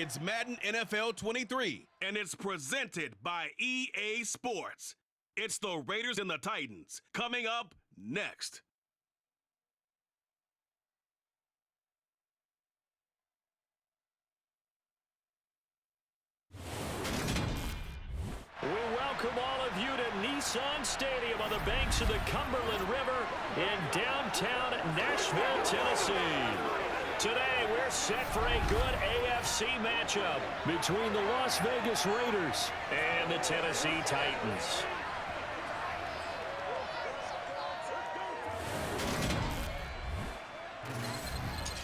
It's Madden NFL 23, and it's presented by EA Sports. It's the Raiders and the Titans, coming up next. We welcome all of you to Nissan Stadium on the banks of the Cumberland River in downtown Nashville, Tennessee. Today, we're set for a good AFC matchup between the Las Vegas Raiders and the Tennessee Titans.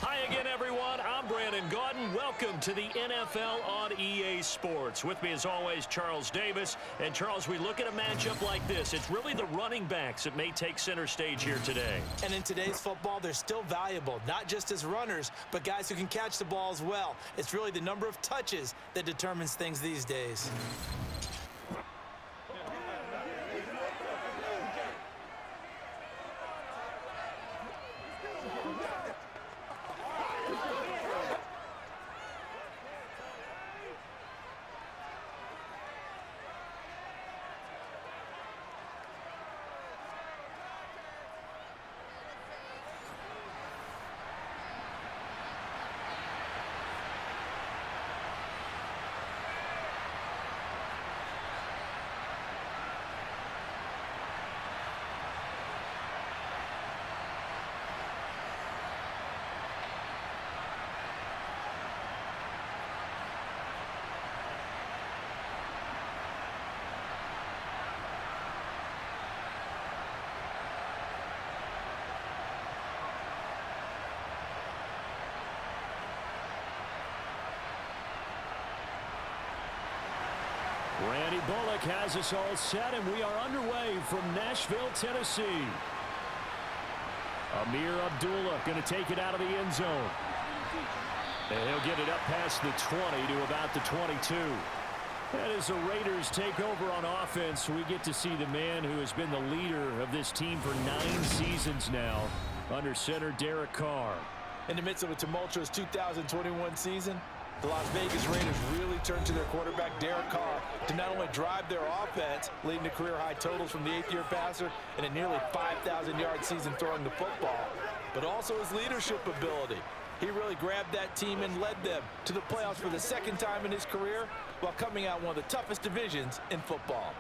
Hi again, everyone. I'm Brandon Gaudin. Welcome to the NFL on EA Sports. With me, as always, Charles Davis. And, Charles, we look at a matchup like this. It's really the running backs that may take center stage here today. And in today's football, they're still valuable, not just as runners, but guys who can catch the ball as well. It's really the number of touches that determines things these days. Randy Bullock has us all set, and we are underway from Nashville, Tennessee. Amir Abdullah going to take it out of the end zone. And he'll get it up past the 20 to about the 22. And as the Raiders take over on offense, we get to see the man who has been the leader of this team for 9 seasons now, under center Derek Carr. In the midst of a tumultuous 2021 season, the Las Vegas Raiders really turned to their quarterback, Derek Carr, to not only drive their offense, leading to career-high totals from the 8th-year passer and a nearly 5,000-yard season throwing the football, but also his leadership ability. He really grabbed that team and led them to the playoffs for the 2nd time in his career while coming out one of the toughest divisions in football.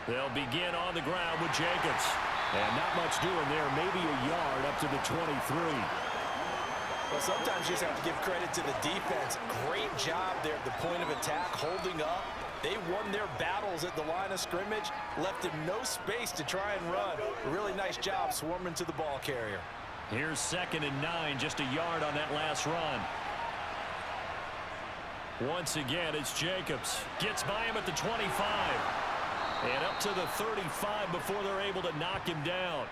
They'll begin on the ground with Jacobs. And not much doing there, maybe a yard up to the 23. Well, sometimes you just have to give credit to the defense. Great job there at the point of attack, holding up. They won their battles at the line of scrimmage, left him no space to try and run. A really nice job swarming to the ball carrier. Here's 2nd and 9, just a yard on that last run. Once again, it's Jacobs. Gets by him at the 25. And up to the 35 before they're able to knock him down.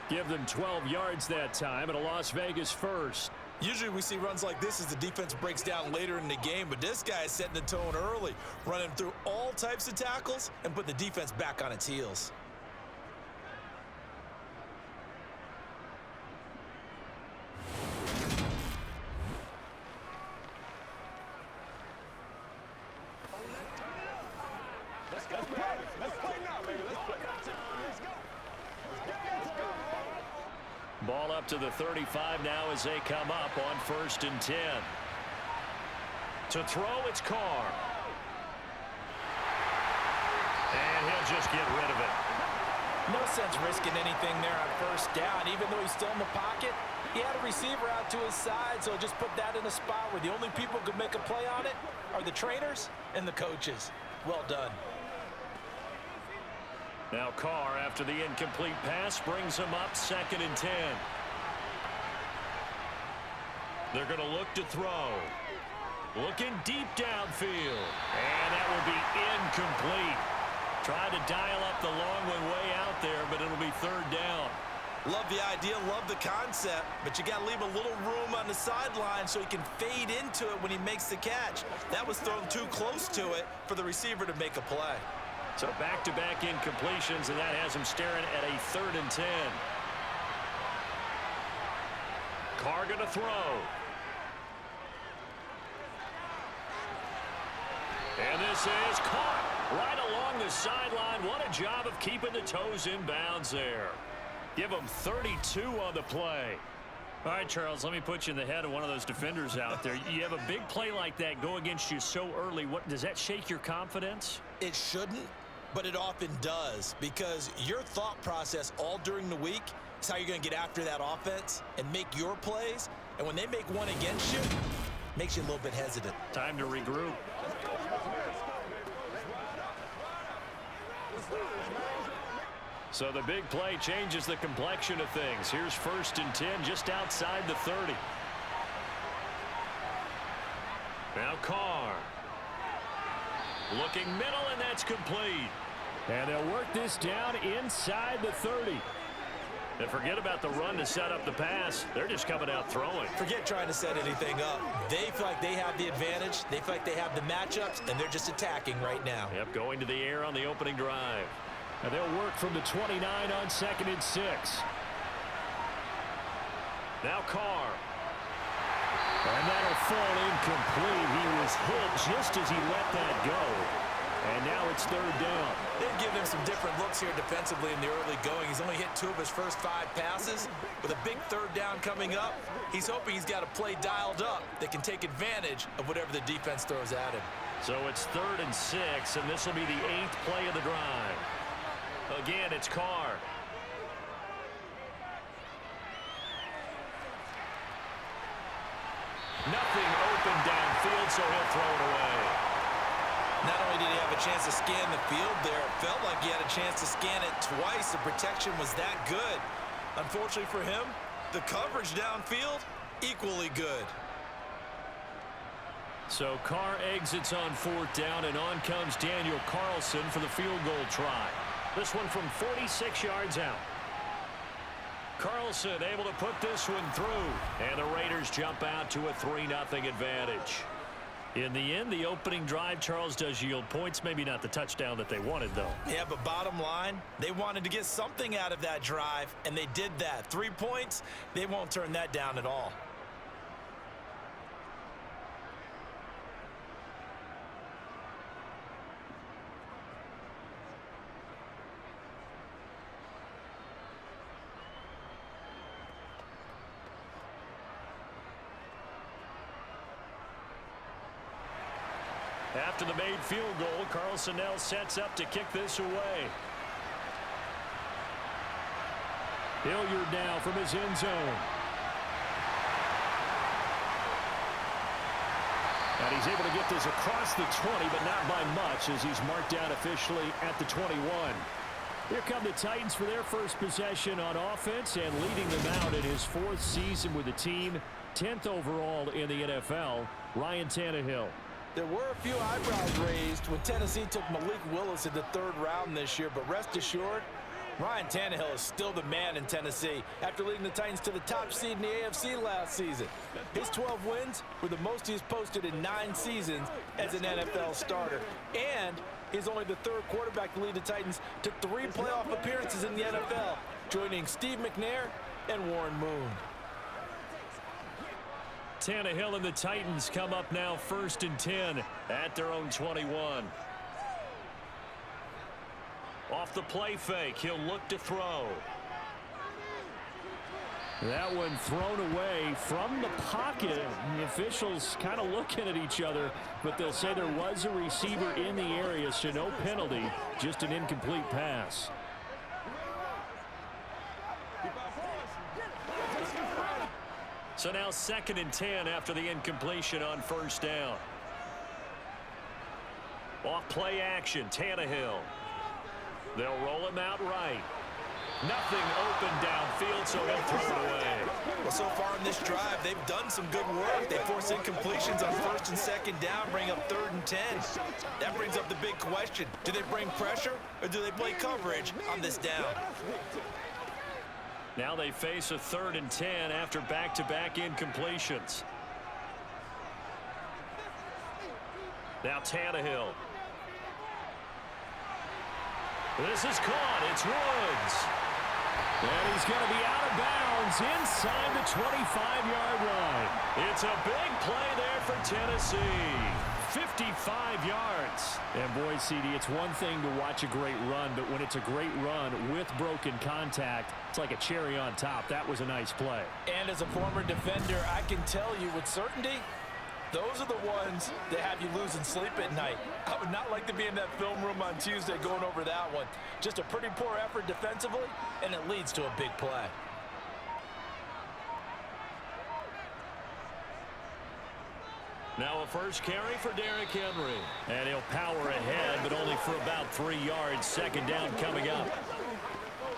Give them 12 yards that time and a Las Vegas first. Usually we see runs like this as the defense breaks down later in the game, but this guy is setting the tone early, running through all types of tackles and put the defense back on its heels. Ball up to the 35 now as they come up on 1st and 10. To throw, it's Carr. And he'll just get rid of it. No sense risking anything there on 1st down. Even though he's still in the pocket, he had a receiver out to his side, so just put that in a spot where the only people who could make a play on it are the trainers and the coaches. Well done. Now Carr, after the incomplete pass, brings him up 2nd and 10. They're going to look to throw. Looking deep downfield. And that will be incomplete. Tried to dial up the long one way out there, but it'll be 3rd down. Love the idea, love the concept, but you got to leave a little room on the sideline so he can fade into it when he makes the catch. That was thrown too close to it for the receiver to make a play. So back-to-back incompletions, and that has him staring at a 3rd and 10. Carr going to throw. And this is caught right along the sideline. What a job of keeping the toes in bounds there. Give him 32 on the play. All right, Charles, let me put you in the head of one of those defenders out there. You have a big play like that go against you so early. What does that shake your confidence? It shouldn't, but it often does, because your thought process all during the week is how you're going to get after that offense and make your plays. And when they make one against you, it makes you a little bit hesitant. Time to regroup. So the big play changes the complexion of things. Here's 1st and 10 just outside the 30. Now Carr. Looking middle, and that's complete. And they'll work this down inside the 30. And forget about the run to set up the pass. They're just coming out throwing. Forget trying to set anything up. They feel like they have the advantage. They feel like they have the matchups, and they're just attacking right now. Yep, going to the air on the opening drive. And they'll work from the 29 on 2nd and 6. Now Carr. And that'll fall incomplete. He was hit just as he let that go. And now it's 3rd down. They've given him some different looks here defensively in the early going. He's only hit 2 of his first 5 passes. With a big 3rd down coming up, he's hoping he's got a play dialed up that can take advantage of whatever the defense throws at him. So it's 3rd and 6, and this will be the 8th play of the drive. Again, it's Carr. Nothing open downfield, so he'll throw it away. Not only did he have a chance to scan the field there, it felt like he had a chance to scan it twice. The protection was that good. Unfortunately for him, the coverage downfield, equally good. So Carr exits on 4th down, and on comes Daniel Carlson for the field goal try. This one from 46 yards out. Carlson able to put this one through. And the Raiders jump out to a 3-0 advantage. In the end, the opening drive, Charles, does yield points. Maybe not the touchdown that they wanted, though. Yeah, but bottom line, they wanted to get something out of that drive, and they did that. 3 points, they won't turn that down at all. After the made field goal, Carlson now sets up to kick this away. Hilliard now from his end zone. And he's able to get this across the 20, but not by much, as he's marked down officially at the 21. Here come the Titans for their first possession on offense, and leading them out in his 4th season with the team, 10th overall in the NFL, Ryan Tannehill. There were a few eyebrows raised when Tennessee took Malik Willis in the 3rd round this year, but rest assured, Ryan Tannehill is still the man in Tennessee after leading the Titans to the top seed in the AFC last season. His 12 wins were the most he's posted in 9 seasons as an NFL starter. And he's only the 3rd quarterback to lead the Titans to 3 playoff appearances in the NFL, joining Steve McNair and Warren Moon. Tannehill and the Titans come up now 1st and 10 at their own 21. Off the play fake, he'll look to throw. That one thrown away from the pocket. The officials kind of looking at each other, but they'll say there was a receiver in the area, so no penalty, just an incomplete pass. So now 2nd and 10 after the incompletion on 1st down. Off play action, Tannehill. They'll roll him out right. Nothing open downfield, so he'll throw it away. Well, so far in this drive, they've done some good work. They force incompletions on 1st and 2nd down, bring up 3rd and 10. That brings up the big question. Do they bring pressure or do they play coverage on this down? Now they face a 3rd and 10 after back-to-back incompletions. Now Tannehill. This is caught. It's Woods. And he's going to be out of bounds inside the 25-yard line. It's a big play there for Tennessee. 55 yards. And boy, CD, it's one thing to watch a great run, but when it's a great run with broken contact, it's like a cherry on top. That was a nice play. And as a former defender, I can tell you with certainty, those are the ones that have you losing sleep at night. I would not like to be in that film room on Tuesday going over that one. Just a pretty poor effort defensively, and it leads to a big play. Now a first carry for Derrick Henry. And he'll power ahead, but only for about 3 yards. Second down coming up.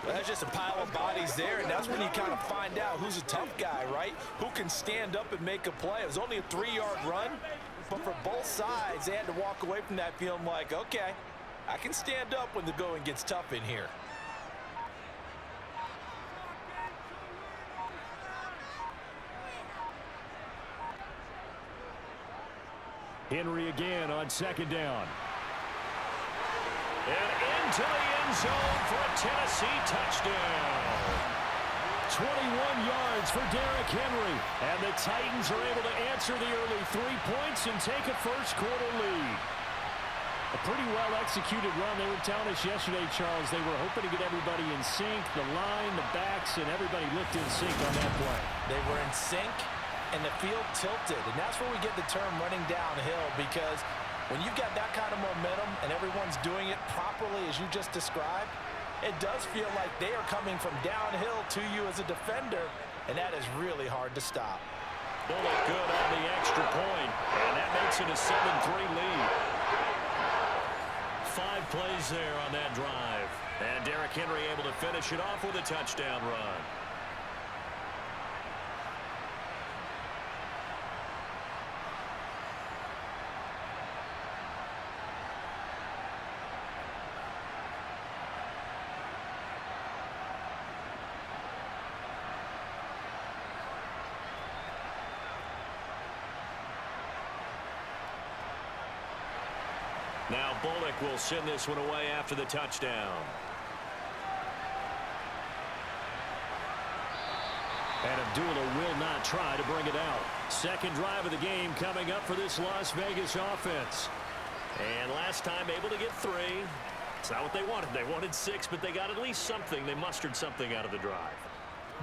Well, that's just a pile of bodies there, and that's when you kind of find out who's a tough guy, right? Who can stand up and make a play. It was only a 3-yard run, but for both sides, they had to walk away from that feeling like, okay, I can stand up when the going gets tough in here. Henry again on second down. And into the end zone for a Tennessee touchdown. 21 yards for Derrick Henry. And the Titans are able to answer the early 3 points and take a first-quarter lead. A pretty well-executed run. They were telling us yesterday, Charles, they were hoping to get everybody in sync, the line, the backs, and everybody looked in sync on that play. They were in sync, and the field tilted. And that's where we get the term running downhill, because when you've got that kind of momentum and everyone's doing it properly as you just described, it does feel like they are coming from downhill to you as a defender, and that is really hard to stop. They'll look good on the extra point, and that makes it a 7-3 lead. 5 plays there on that drive. And Derrick Henry able to finish it off with a touchdown run. Now Bullock will send this one away after the touchdown. And Abdullah will not try to bring it out. Second drive of the game coming up for this Las Vegas offense. And last time able to get 3. It's not what they wanted. They wanted 6, but they got at least something. They mustered something out of the drive.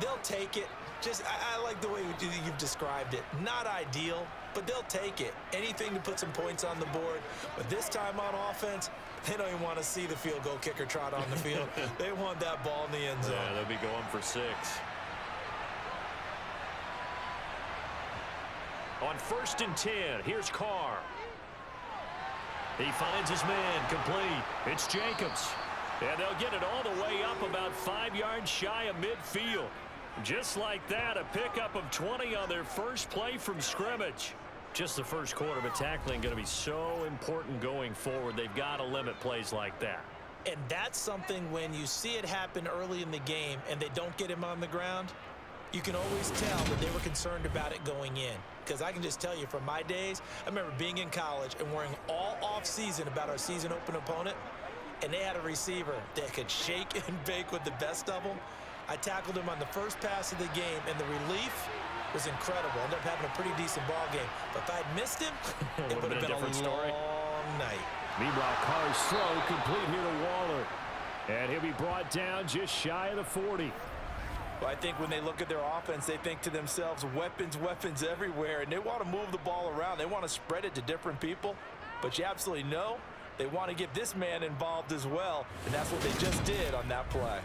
They'll take it. I like the way you've described it. Not ideal, but they'll take it. Anything to put some points on the board. But this time on offense, they don't even want to see the field goal kicker trot on the field. They want that ball in the end zone. Yeah, they'll be going for 6. On 1st and 10, here's Carr. He finds his man complete. It's Jacobs. And they'll get it all the way up about 5 yards shy of midfield. Just like that, a pickup of 20 on their first play from scrimmage. Just the first quarter, but tackling going to be so important going forward. They've got to limit plays like that. And that's something when you see it happen early in the game and they don't get him on the ground, you can always tell that they were concerned about it going in. Because I can just tell you from my days, I remember being in college and worrying all off-season about our season open opponent, and they had a receiver that could shake and bake with the best of them. I tackled him on the first pass of the game, and the relief was incredible. Ended up having a pretty decent ball game. But if I'd missed him, it would have been a different story. long night. Meanwhile, Carr's slow, complete here to Waller. And he'll be brought down just shy of the 40. Well, I think when they look at their offense, they think to themselves, weapons, weapons everywhere. And they want to move the ball around. They want to spread it to different people. But you absolutely know they want to get this man involved as well. And that's what they just did on that play.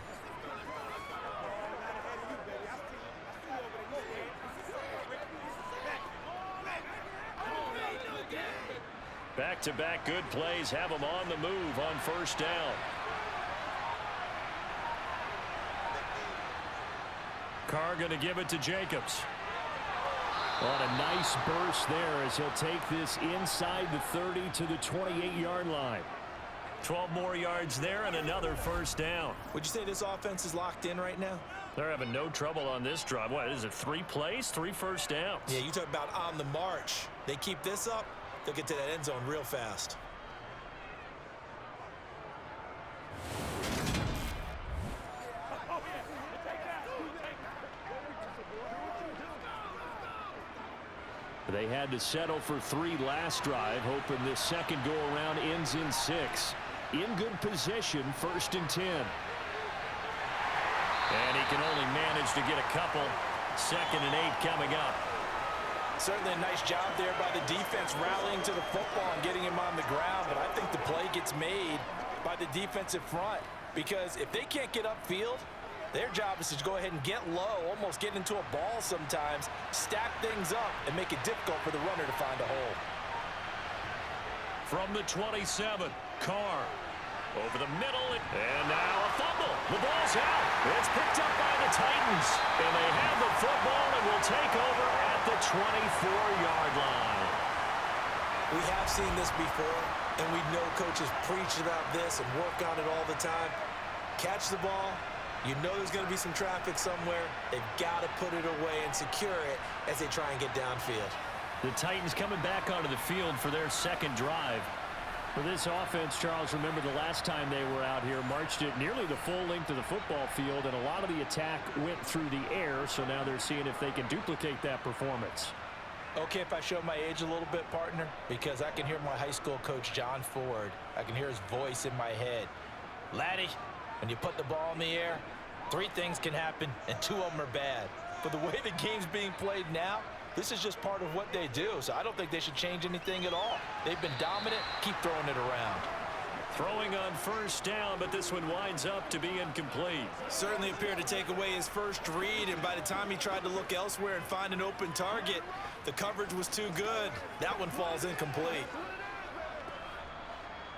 Back-to-back good plays have them on the move on first down. Carr going to give it to Jacobs. On a nice burst there as he'll take this inside the 30 to the 28-yard line. 12 more yards there and another first down. Would you say this offense is locked in right now? They're having no trouble on this drive. What is it, 3 plays, 3 first downs? Yeah, you talk about on the march. They keep this up, they'll get to that end zone real fast. They had to settle for 3 last drive, hoping this second go-around ends in 6. In good position, 1st and 10. And he can only manage to get a couple. 2nd and 8 coming up. Certainly a nice job there by the defense rallying to the football and getting him on the ground, but I think the play gets made by the defensive front because if they can't get upfield, their job is to go ahead and get low, almost get into a ball sometimes, stack things up, and make it difficult for the runner to find a hole. From the 27, Carr. Over the middle, and now a fumble. The ball's out. It's picked up by the Titans. And they have the football and will take over at the 24-yard line. We have seen this before, and we know coaches preach about this and work on it all the time. Catch the ball. You know there's going to be some traffic somewhere. They've got to put it away and secure it as they try and get downfield. The Titans coming back onto the field for their second drive. For this offense, Charles, remember the last time they were out here, marched it nearly the full length of the football field, and a lot of the attack went through the air, so now they're seeing if they can duplicate that performance. Okay, if I show my age a little bit, partner, because I can hear my high school coach, John Ford. I can hear his voice in my head. Laddie, when you put the ball in the air, 3 things can happen, and 2 of them are bad. But the way the game's being played now, this is just part of what they do, so I don't think they should change anything at all. They've been dominant. Keep throwing it around. Throwing on first down, but this one winds up to be incomplete. Certainly appeared to take away his first read, and by the time he tried to look elsewhere and find an open target, the coverage was too good. That one falls incomplete.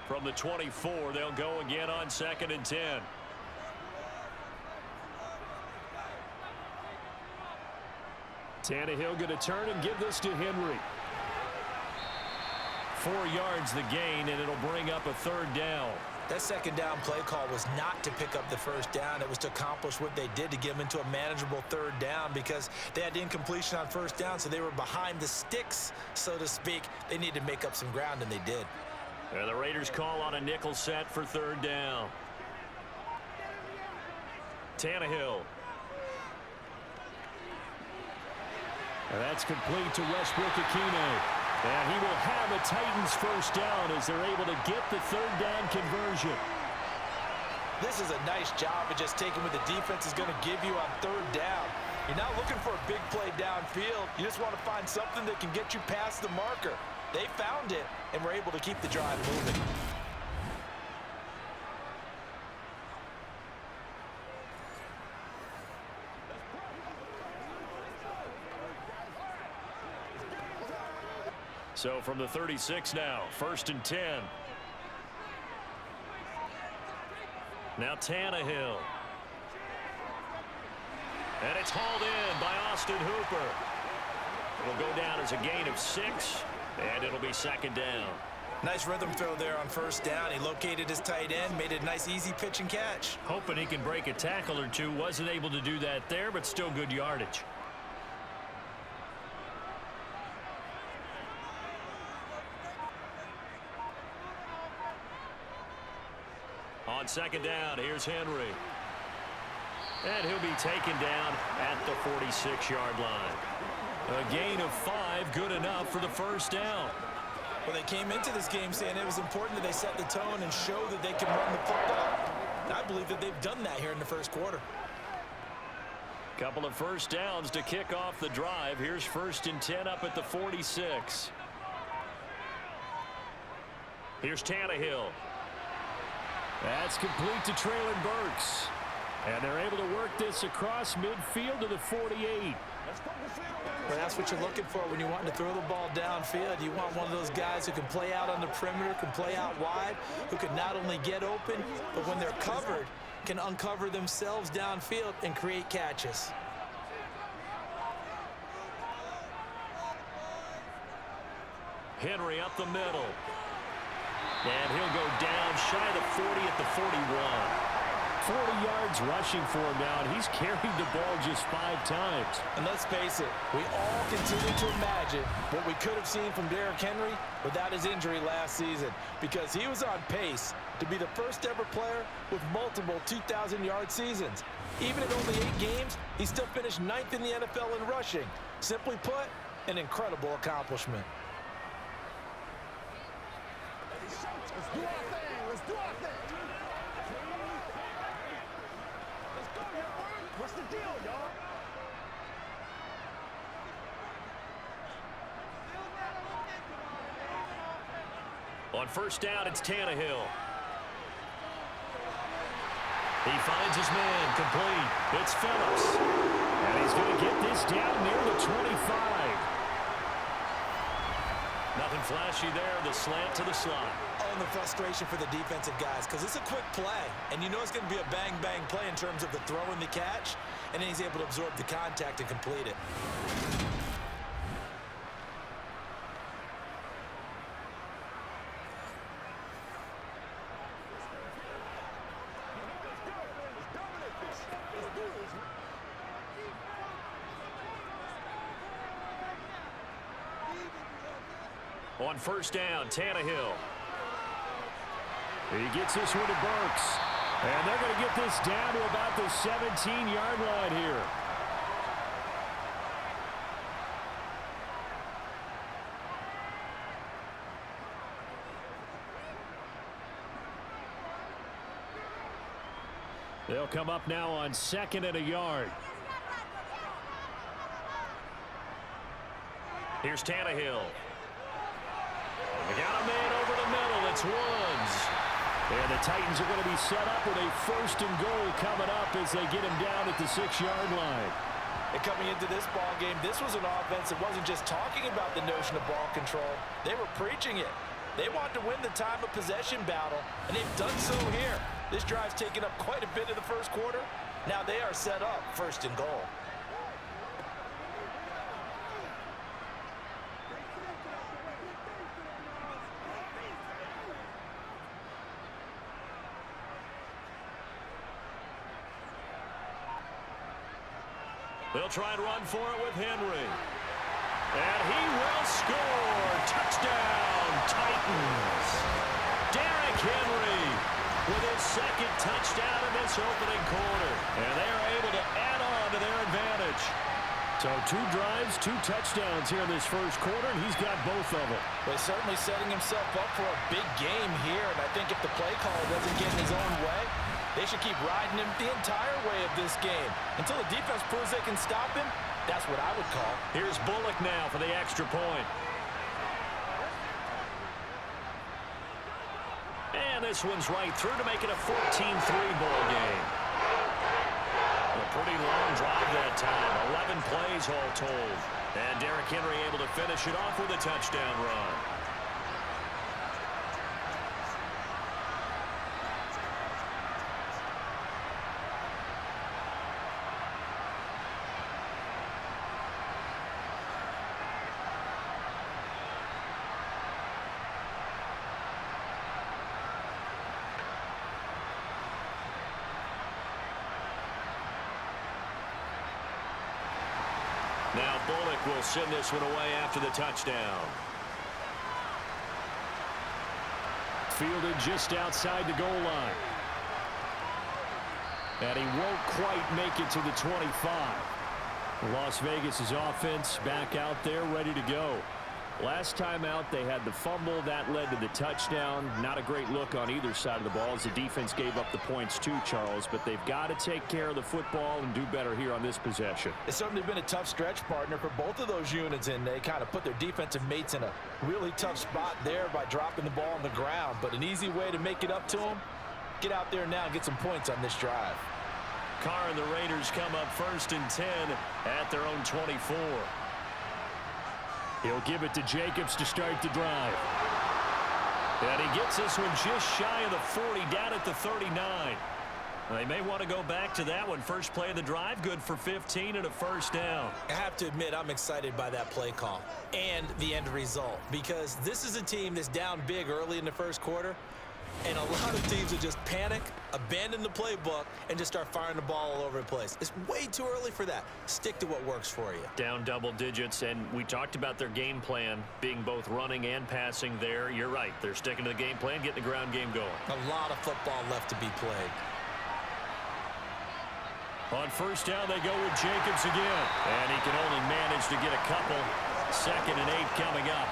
From the 24, they'll go again on 2nd and 10. Tannehill going to turn and give this to Henry. 4 yards the gain, and it'll bring up a 3rd down. That 2nd down play call was not to pick up the first down. It was to accomplish what they did to get them into a manageable 3rd down because they had incompletion on first down, so they were behind the sticks, so to speak. They needed to make up some ground, and they did. And the Raiders call on a nickel set for 3rd down. Tannehill. And that's complete to Westbrook-Ikhine. And he will have a Titans first down as they're able to get the 3rd down conversion. This is a nice job of just taking what the defense is going to give you on 3rd down. You're not looking for a big play downfield. You just want to find something that can get you past the marker. They found it and were able to keep the drive moving. So from the 36 now, 1st and 10. Now Tannehill. And it's hauled in by Austin Hooper. It'll go down as a gain of 6, and it'll be 2nd down. Nice rhythm throw there on first down. He located his tight end, made it a nice easy pitch and catch. Hoping he can break a tackle or two. Wasn't able to do that there, but still good yardage. On 2nd down, here's Henry. And he'll be taken down at the 46-yard line. A gain of 5, good enough for the first down. Well, they came into this game saying it was important that they set the tone and show that they can run the football. And I believe that they've done that here in the first quarter. Couple of first downs to kick off the drive. Here's 1st and 10 up at the 46. Here's Tannehill. That's complete to Traylon Burks. And they're able to work this across midfield to the 48. Well, that's what you're looking for when you want to throw the ball downfield. You want one of those guys who can play out on the perimeter, can play out wide, who can not only get open, but when they're covered, can uncover themselves downfield and create catches. Henry up the middle. And he'll go down shy of the 40 at the 41. 40 yards rushing for him now, and he's carried the ball just 5 times. And let's face it, we all continue to imagine what we could have seen from Derrick Henry without his injury last season, because he was on pace to be the first ever player with multiple 2,000-yard seasons. Even in only 8 games, he still finished 9th in the NFL in rushing. Simply put, an incredible accomplishment. Let's do our thing. Let's do our thing. Let's go, y'all. What's the deal, y'all? On first down, it's Tannehill. He finds his man, complete. It's Phillips. And he's going to get this down near the 25. Nothing flashy there, the slant to the slot. Oh, and the frustration for the defensive guys, because it's a quick play, and you know it's going to be a bang-bang play in terms of the throw and the catch, and then he's able to absorb the contact and complete it. On first down, Tannehill. He gets this one to Burks. And they're going to get this down to about the 17-yard line here. They'll come up now on 2nd and a yard. Here's Tannehill. They got a man over the middle. It's Woods. And the Titans are going to be set up with a 1st and goal coming up as they get him down at the 6-yard line. And coming into this ball game, this was an offense that wasn't just talking about the notion of ball control. They were preaching it. They wanted to win the time of possession battle, and they've done so here. This drive's taken up quite a bit in the first quarter. Now they are set up 1st and goal. They'll try and run for it with Henry. And he will score. Touchdown, Titans. Derrick Henry with his 2nd touchdown in this opening quarter. And they are able to add on to their advantage. So 2 drives, 2 touchdowns here in this first quarter, and he's got both of them. But he's certainly setting himself up for a big game here. And I think if the play caller doesn't get in his own way, they should keep riding him the entire way of this game. Until the defense proves they can stop him, that's what I would call. Here's Bullock now for the extra point. And this one's right through to make it a 14-3 ball game. A pretty long drive that time. 11 plays all told. And Derrick Henry able to finish it off with a touchdown run. Now Bullock will send this one away after the touchdown. Fielded just outside the goal line. And he won't quite make it to the 25. Las Vegas' offense back out there ready to go. Last time out, they had the fumble. That led to the touchdown. Not a great look on either side of the ball as the defense gave up the points too, Charles. But they've got to take care of the football and do better here on this possession. It's certainly been a tough stretch, partner, for both of those units, and they kind of put their defensive mates in a really tough spot there by dropping the ball on the ground. But an easy way to make it up to them, get out there now and get some points on this drive. Carr and the Raiders come up 1st and 10 at their own 24. He'll give it to Jacobs to start the drive. And he gets this one just shy of the 40, down at the 39. They may want to go back to that one. First play of the drive, good for 15 and a first down. I have to admit, I'm excited by that play call and the end result, because this is a team that's down big early in the first quarter, and a lot of teams will just panic, abandon the playbook, and just start firing the ball all over the place. It's way too early for that. Stick to what works for you. Down double digits, and we talked about their game plan being both running and passing there. You're right. They're sticking to the game plan, getting the ground game going. A lot of football left to be played. On first down, they go with Jacobs again. And he can only manage to get a couple. 2nd and 8 coming up.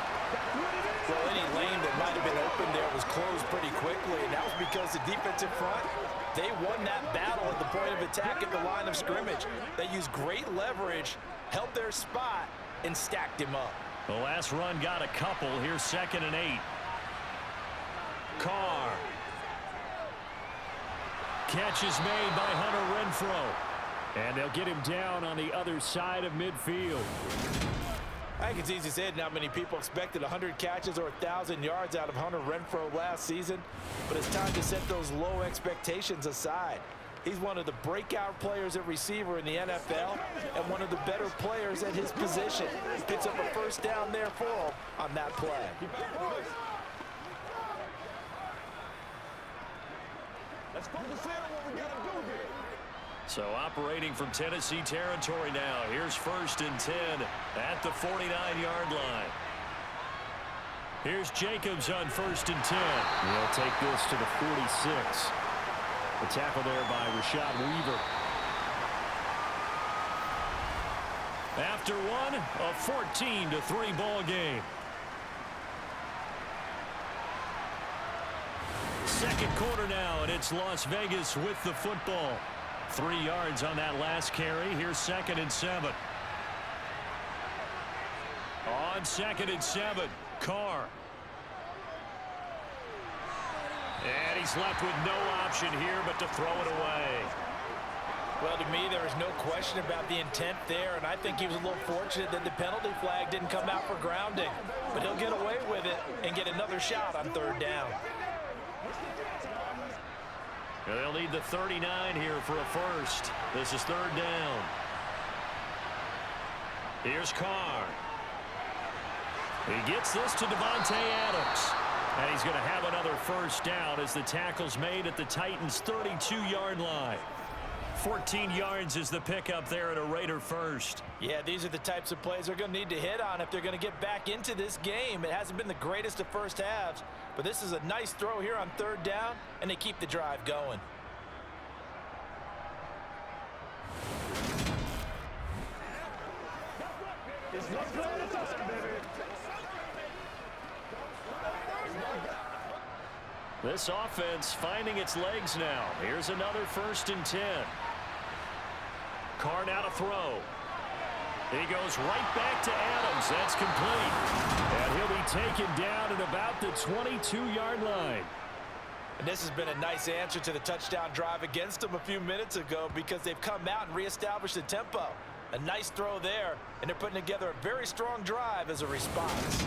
Well, any lane that might have been open there was closed pretty quickly, and that was because the defensive front, they won that battle at the point of attack at the line of scrimmage. They used great leverage, held their spot, and stacked him up. The last run got a couple. Here's 2nd and 8. Carr. Catch is made by Hunter Renfrow. And they'll get him down on the other side of midfield. I think it's easy to say not many people expected 100 catches or 1,000 yards out of Hunter Renfrow last season, but it's time to set those low expectations aside. He's one of the breakout players at receiver in the NFL and one of the better players at his position. He picks up a first down there for him on that play. Let's focus in on what we got to do here. So operating from Tennessee territory now. Here's 1st and 10 at the 49-yard line. Here's Jacobs on 1st and 10. He'll take this to the 46. The tackle there by Rashad Weaver. After one, a 14-3 ball game. Second quarter now, and it's Las Vegas with the football. 3 yards on that last carry. Here's 2nd and 7. On 2nd and 7, Carr. And he's left with no option here but to throw it away. Well, to me, there is no question about the intent there, and I think he was a little fortunate that the penalty flag didn't come out for grounding. But he'll get away with it and get another shot on 3rd down. They'll need the 39 here for a first. This is 3rd down. Here's Carr. He gets this to Devontae Adams. And he's going to have another first down as the tackle's made at the Titans' 32-yard line. 14 yards is the pickup there at a Raider first. Yeah, these are the types of plays they're going to need to hit on if they're going to get back into this game. It hasn't been the greatest of first halves, but this is a nice throw here on 3rd down, and they keep the drive going. This offense finding its legs now. Here's another 1st and 10. Carr now to throw. He goes right back to Adams. That's complete. And he'll be taken down at about the 22-yard line. And this has been a nice answer to the touchdown drive against them a few minutes ago because they've come out and reestablished the tempo. A nice throw there, and they're putting together a very strong drive as a response.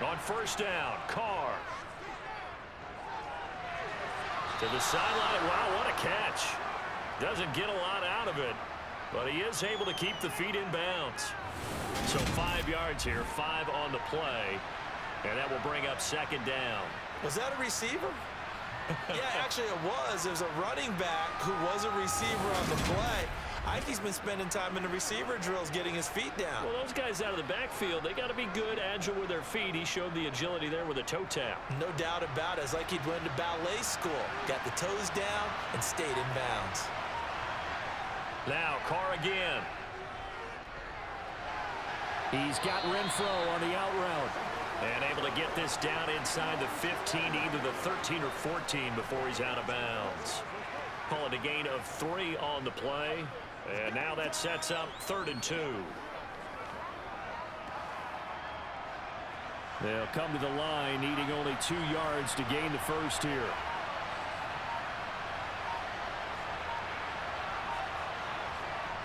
On first down, Carr. To the sideline. Wow, what a catch. Doesn't get a lot out of it, but he is able to keep the feet in bounds. So 5 yards here, 5 on the play, and that will bring up 2nd down. Was that a receiver? Yeah, actually it was. It was a running back who was a receiver on the play. I think he's been spending time in the receiver drills getting his feet down. Well, those guys out of the backfield, they got to be good, agile with their feet. He showed the agility there with a toe tap. No doubt about it. It's like he'd went to ballet school. Got the toes down and stayed in bounds. Now, Carr again. He's got Renfrow on the out route. And able to get this down inside the 15, either the 13 or 14 before he's out of bounds. Call it a gain of 3 on the play. And now that sets up 3rd and 2. They'll come to the line, needing only 2 yards to gain the first here.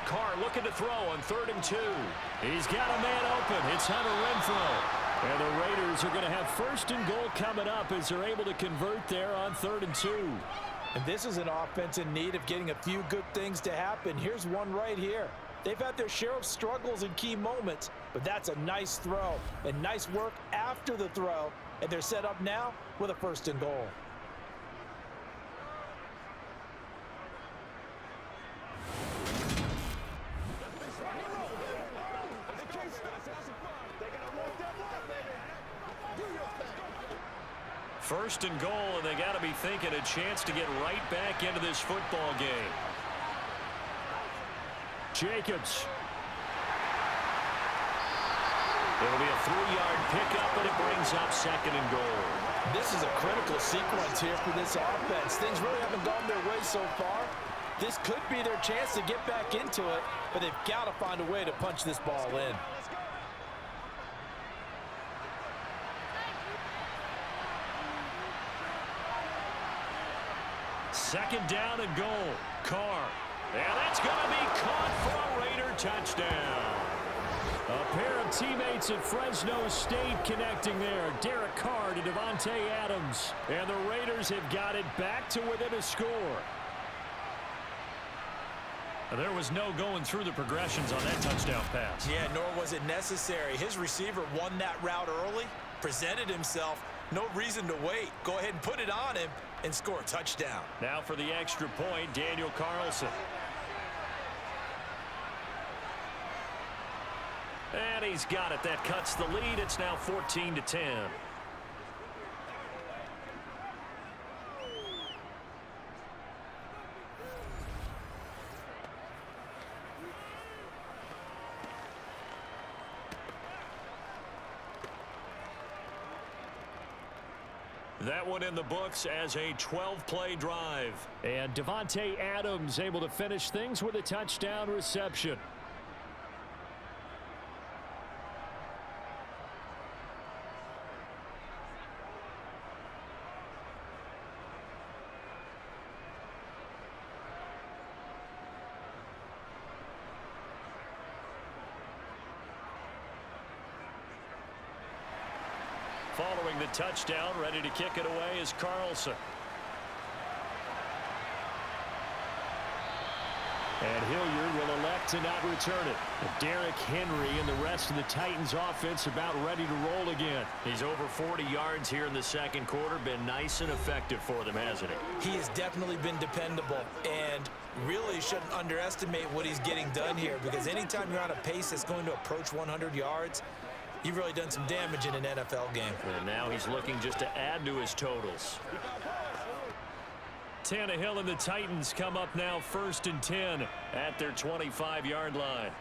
Carr looking to throw on 3rd and 2. He's got a man open. It's Hunter Renfrow. And the Raiders are going to have 1st and goal coming up as they're able to convert there on 3rd and 2. And this is an offense in need of getting a few good things to happen. Here's one right here. They've had their share of struggles in key moments, but that's a nice throw and nice work after the throw. And they're set up now with a 1st and goal. First and goal, and they got to be thinking a chance to get right back into this football game. Jacobs. It'll be a 3-yard pickup, and it brings up 2nd and goal. This is a critical sequence here for this offense. Things really haven't gone their way so far. This could be their chance to get back into it, but they've got to find a way to punch this ball in. Second down and goal. Carr. And that's going to be caught for a Raider touchdown. A pair of teammates at Fresno State connecting there. Derek Carr to Davante Adams. And the Raiders have got it back to within a score. There was no going through the progressions on that touchdown pass. Yeah, nor was it necessary. His receiver won that route early, presented himself. No reason to wait. Go ahead and put it on him and score a touchdown. Now for the extra point, Daniel Carlson. And he's got it. That cuts the lead. It's now 14-10. That one in the books as a 12-play drive. And Davante Adams able to finish things with a touchdown reception. Following the touchdown, ready to kick it away is Carlson. And Hilliard will elect to not return it. Derrick Henry and the rest of the Titans offense about ready to roll again. He's over 40 yards here in the second quarter. Been nice and effective for them, hasn't he? He has definitely been dependable and really shouldn't underestimate what he's getting done here, because anytime you're on a pace that's going to approach 100 yards, you've really done some damage in an NFL game. And now he's looking just to add to his totals. Tannehill and the Titans come up now 1st and 10 at their 25-yard line.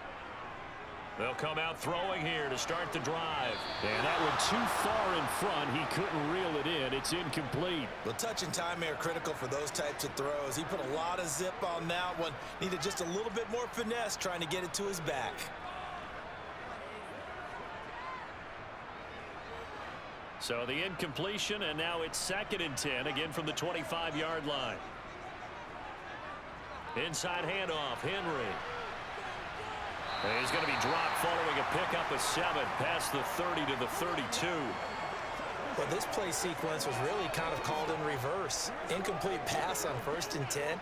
They'll come out throwing here to start the drive. And that one too far in front. He couldn't reel it in. It's incomplete. The touch and time are critical for those types of throws. He put a lot of zip on that one. Needed just a little bit more finesse trying to get it to his back. So the incompletion, and now it's 2nd and 10, again from the 25-yard line. Inside handoff, Henry. And he's going to be dropped following a pickup of 7 past the 30 to the 32. Well, this play sequence was really kind of called in reverse. Incomplete pass on 1st and 10.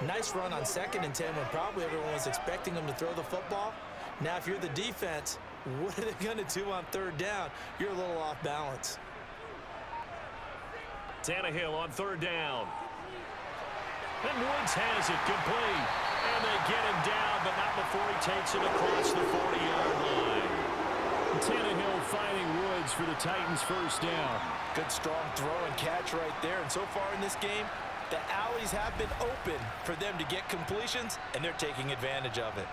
Nice run on 2nd and 10 when probably everyone was expecting him to throw the football. Now, if you're the defense, what are they going to do on 3rd down? You're a little off balance. Tannehill on 3rd down. And Woods has it complete. And they get him down, but not before he takes it across the 40-yard line. Tannehill finding Woods for the Titans' 1st down. Good strong throw and catch right there. And so far in this game, the alleys have been open for them to get completions, and they're taking advantage of it.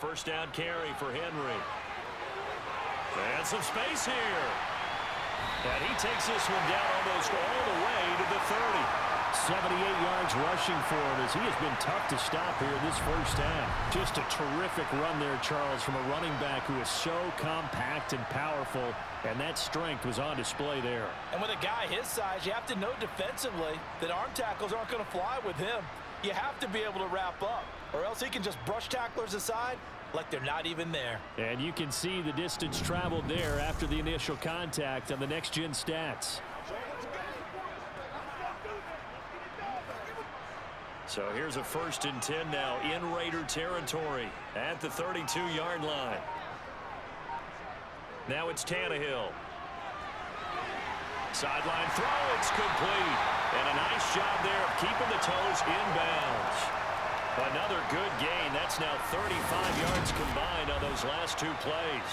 first down carry for Henry. And some space here. And he takes this one down almost all the way to the 30. 78 yards rushing for him as he has been tough to stop here this first half. Just a terrific run there, Charles, from a running back who is so compact and powerful, and that strength was on display there. And with a guy his size, you have to know defensively that arm tackles aren't going to fly with him. You have to be able to wrap up, or else he can just brush tacklers aside like they're not even there. And you can see the distance traveled there after the initial contact on the next-gen stats. So here's a 1st and 10 now in Raider territory at the 32-yard line. Now it's Tannehill. Sideline throw, it's complete. And a nice job there of keeping the toes inbounds. Another good gain. That's now 35 yards combined on those last 2 plays.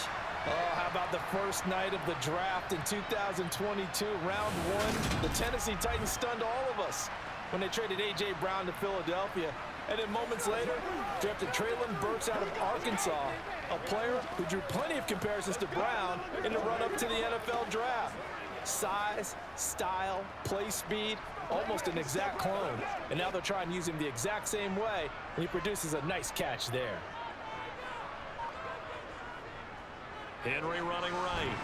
Oh, how about the first night of the draft in 2022, round 1? The Tennessee Titans stunned all of us when they traded A.J. Brown to Philadelphia. And then moments later, drafted Treylon Burks out of Arkansas, a player who drew plenty of comparisons to Brown in the run-up to the NFL draft. Size, style, play speed, almost an exact clone. And now they're trying to use him the exact same way, and he produces a nice catch there. Henry running right.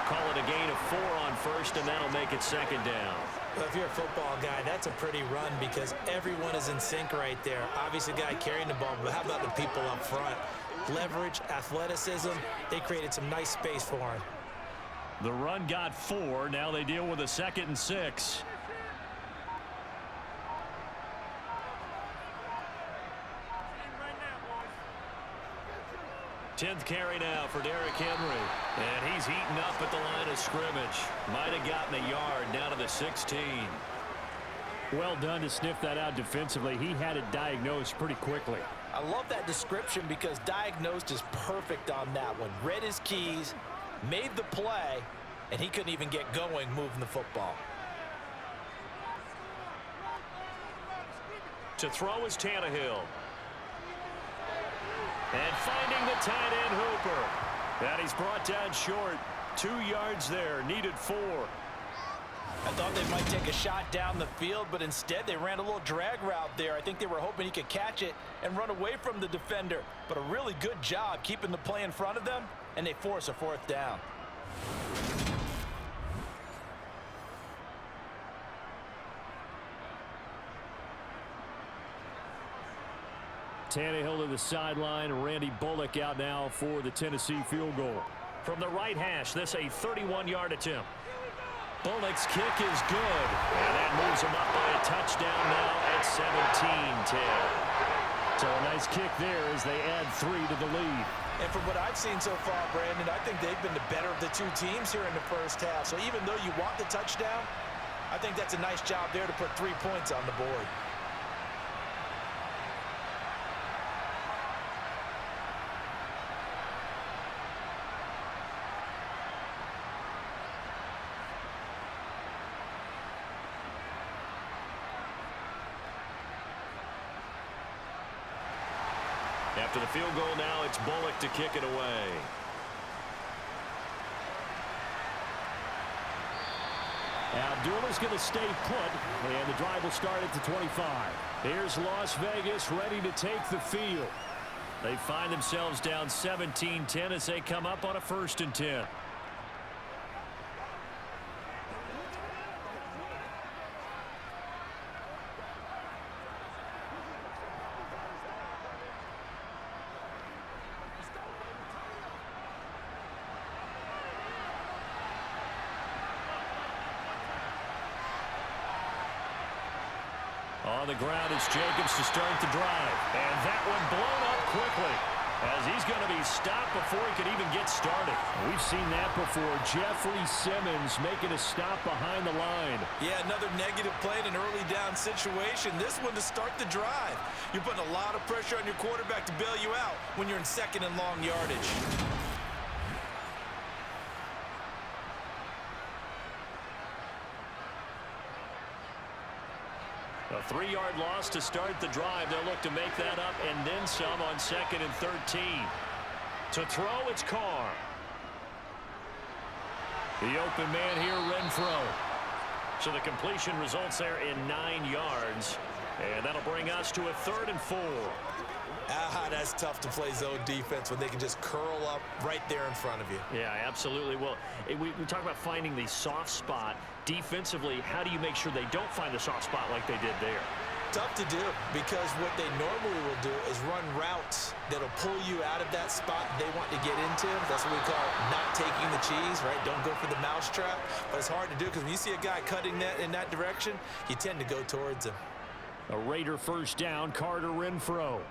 Call it a gain of 4 on first, and that'll make it 2nd down. Well, if you're a football guy, that's a pretty run because everyone is in sync right there. Obviously, the guy carrying the ball, but how about the people up front? Leverage, athleticism, they created some nice space for him. The run got 4. Now they deal with a 2nd and 6. 10th carry now for Derrick Henry. And he's heating up at the line of scrimmage. Might have gotten a yard down to the 16. Well done to sniff that out defensively. He had it diagnosed pretty quickly. I love that description because diagnosed is perfect on that one. Read his keys, made the play, and he couldn't even get going moving the football. To throw is Tannehill. And finding the tight end Hooper. And he's brought down short. 2 yards there, needed 4. I thought they might take a shot down the field, but instead they ran a little drag route there. I think they were hoping he could catch it and run away from the defender. But a really good job keeping the play in front of them, and they force a 4th down. Tannehill to the sideline. Randy Bullock out now for the Tennessee field goal. From the right hash, this a 31-yard attempt. Bullock's kick is good. And that moves him up by a touchdown now at 17-10. So a nice kick there as they add 3 to the lead. And from what I've seen so far, Brandon, I think they've been the better of the 2 teams here in the first half. So even though you want the touchdown, I think that's a nice job there to put 3 points on the board. After the field goal now, it's Bullock to kick it away. Abdullah's going to stay put, and the drive will start at the 25. Here's Las Vegas ready to take the field. They find themselves down 17-10 as they come up on a 1st and 10. On the ground is Jacobs to start the drive. And that one blown up quickly as he's going to be stopped before he can even get started. We've seen that before. Jeffrey Simmons making a stop behind the line. Yeah, another negative play in an early down situation. This one to start the drive. You're putting a lot of pressure on your quarterback to bail you out when you're in 2nd and long yardage. A 3-yard loss to start the drive. They'll look to make that up and then some on 2nd and 13. To throw, it's Carr. The open man here, Renfro. So the completion results there in 9 yards. And that'll bring us to a 3rd and 4. That's tough to play zone defense when they can just curl up right there in front of you. Yeah, absolutely. Well, we talk about finding the soft spot. Defensively, how do you make sure they don't find the soft spot like they did there? Tough to do, because what they normally will do is run routes that'll pull you out of that spot they want to get into. That's what we call not taking the cheese, right? Don't go for the mousetrap. But it's hard to do because when you see a guy cutting that in that direction, you tend to go towards him. A Raider first down, Carter Renfro.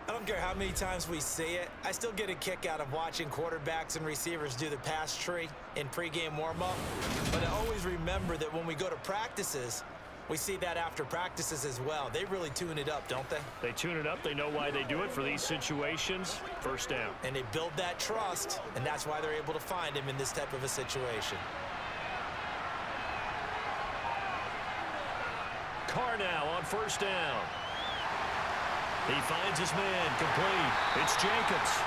I don't care how many times we see it. I still get a kick out of watching quarterbacks and receivers do the pass tree in pregame warm-up. But I always remember that when we go to practices, we see that after practices as well. They really tune it up, don't they? They tune it up. They know why they do it for these situations. First down. And they build that trust, and that's why they're able to find him in this type of a situation. Carr now on first down. He finds his man, complete. It's Jacobs.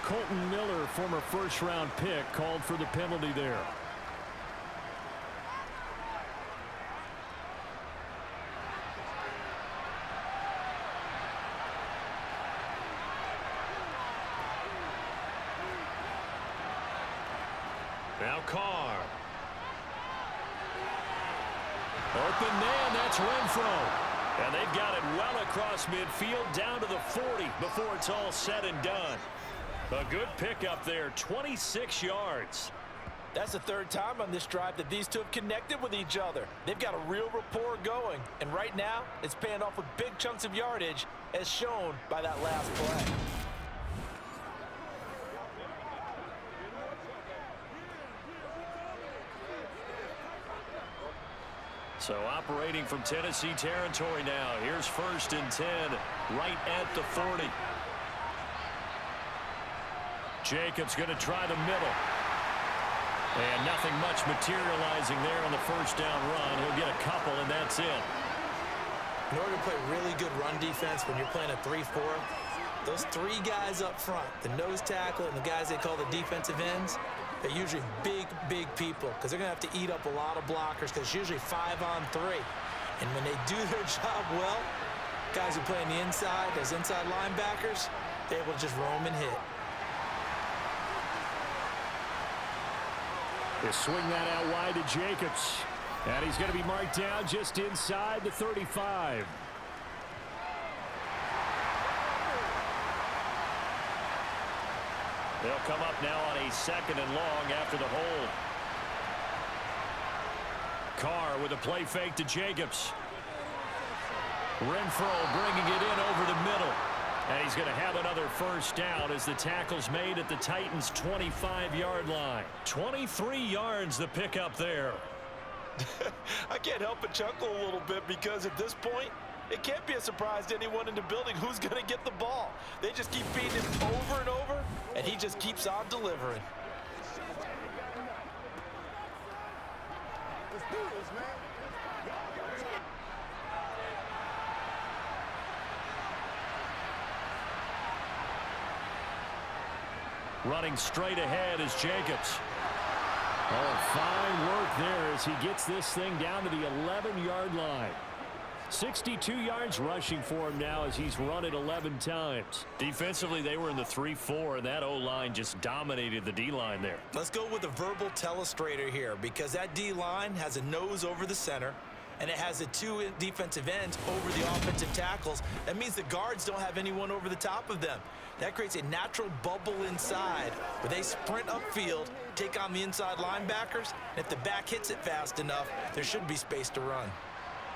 Colton Miller, former first-round pick, called for the penalty there. Now Carr. Open man, that's Renfro. And they've got it well across midfield down to the 40 before it's all said and done. A good pickup there, 26 yards. That's the 3rd time on this drive that these two have connected with each other. They've got a real rapport going. And right now, it's paying off with big chunks of yardage, as shown by that last play. So operating from Tennessee territory now. Here's 1st and 10, right at the 40. Jacobs going to try the middle. And nothing much materializing there on the first down run. He'll get a couple, and that's it. In order to play really good run defense when you're playing a 3-4, those 3 guys up front, the nose tackle and the guys they call the defensive ends, they're usually big, big people because they're going to have to eat up a lot of blockers because it's usually 5-on-3. And when they do their job well, guys who play on the inside, those inside linebackers, they're able to just roam and hit. They swing that out wide to Jacobs. And he's going to be marked down just inside the 35. They'll come up now on a 2nd and long after the hold. Carr with a play fake to Jacobs. Renfro bringing it in over the middle. And he's going to have another first down as the tackle's made at the Titans' 25-yard line. 23 yards the pickup there. I can't help but chuckle a little bit because at this point, it can't be a surprise to anyone in the building who's going to get the ball. They just keep beating him over and over, and he just keeps on delivering. Let's do this, man. Running straight ahead is Jacobs. Oh, fine work there as he gets this thing down to the 11-yard line. 62 yards rushing for him now as he's run it 11 times. Defensively, they were in the 3-4, and that O-line just dominated the D-line there. Let's go with a verbal telestrator here because that D-line has a nose over the center, and it has the 2 defensive ends over the offensive tackles. That means the guards don't have anyone over the top of them. That creates a natural bubble inside where they sprint upfield, take on the inside linebackers, and if the back hits it fast enough, there should be space to run.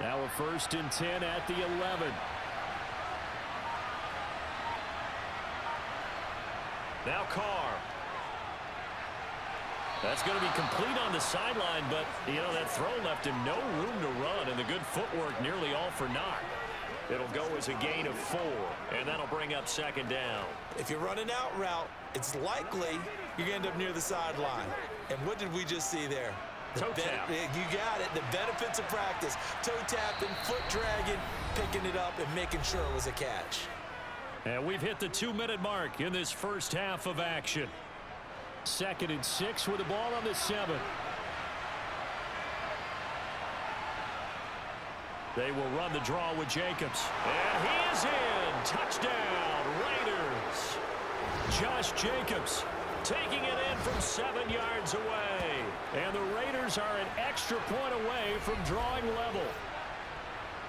Now a 1st and 10 at the 11. Now Carr. That's going to be complete on the sideline, but, you know, that throw left him no room to run, and the good footwork nearly all for naught. It'll go as a gain of 4, and that'll bring up second down. If you're running out route, it's likely you're going to end up near the sideline. And what did we just see there? Toe tap. You got it. The benefits of practice. Toe tapping, foot dragging, picking it up, and making sure it was a catch. And we've hit the 2-minute mark in this first half of action. 2nd and 6 with the ball on the 7. They will run the draw with Jacobs. And he is in. Touchdown, Raiders. Josh Jacobs taking it in from 7 yards away. And the Raiders are an extra point away from drawing level.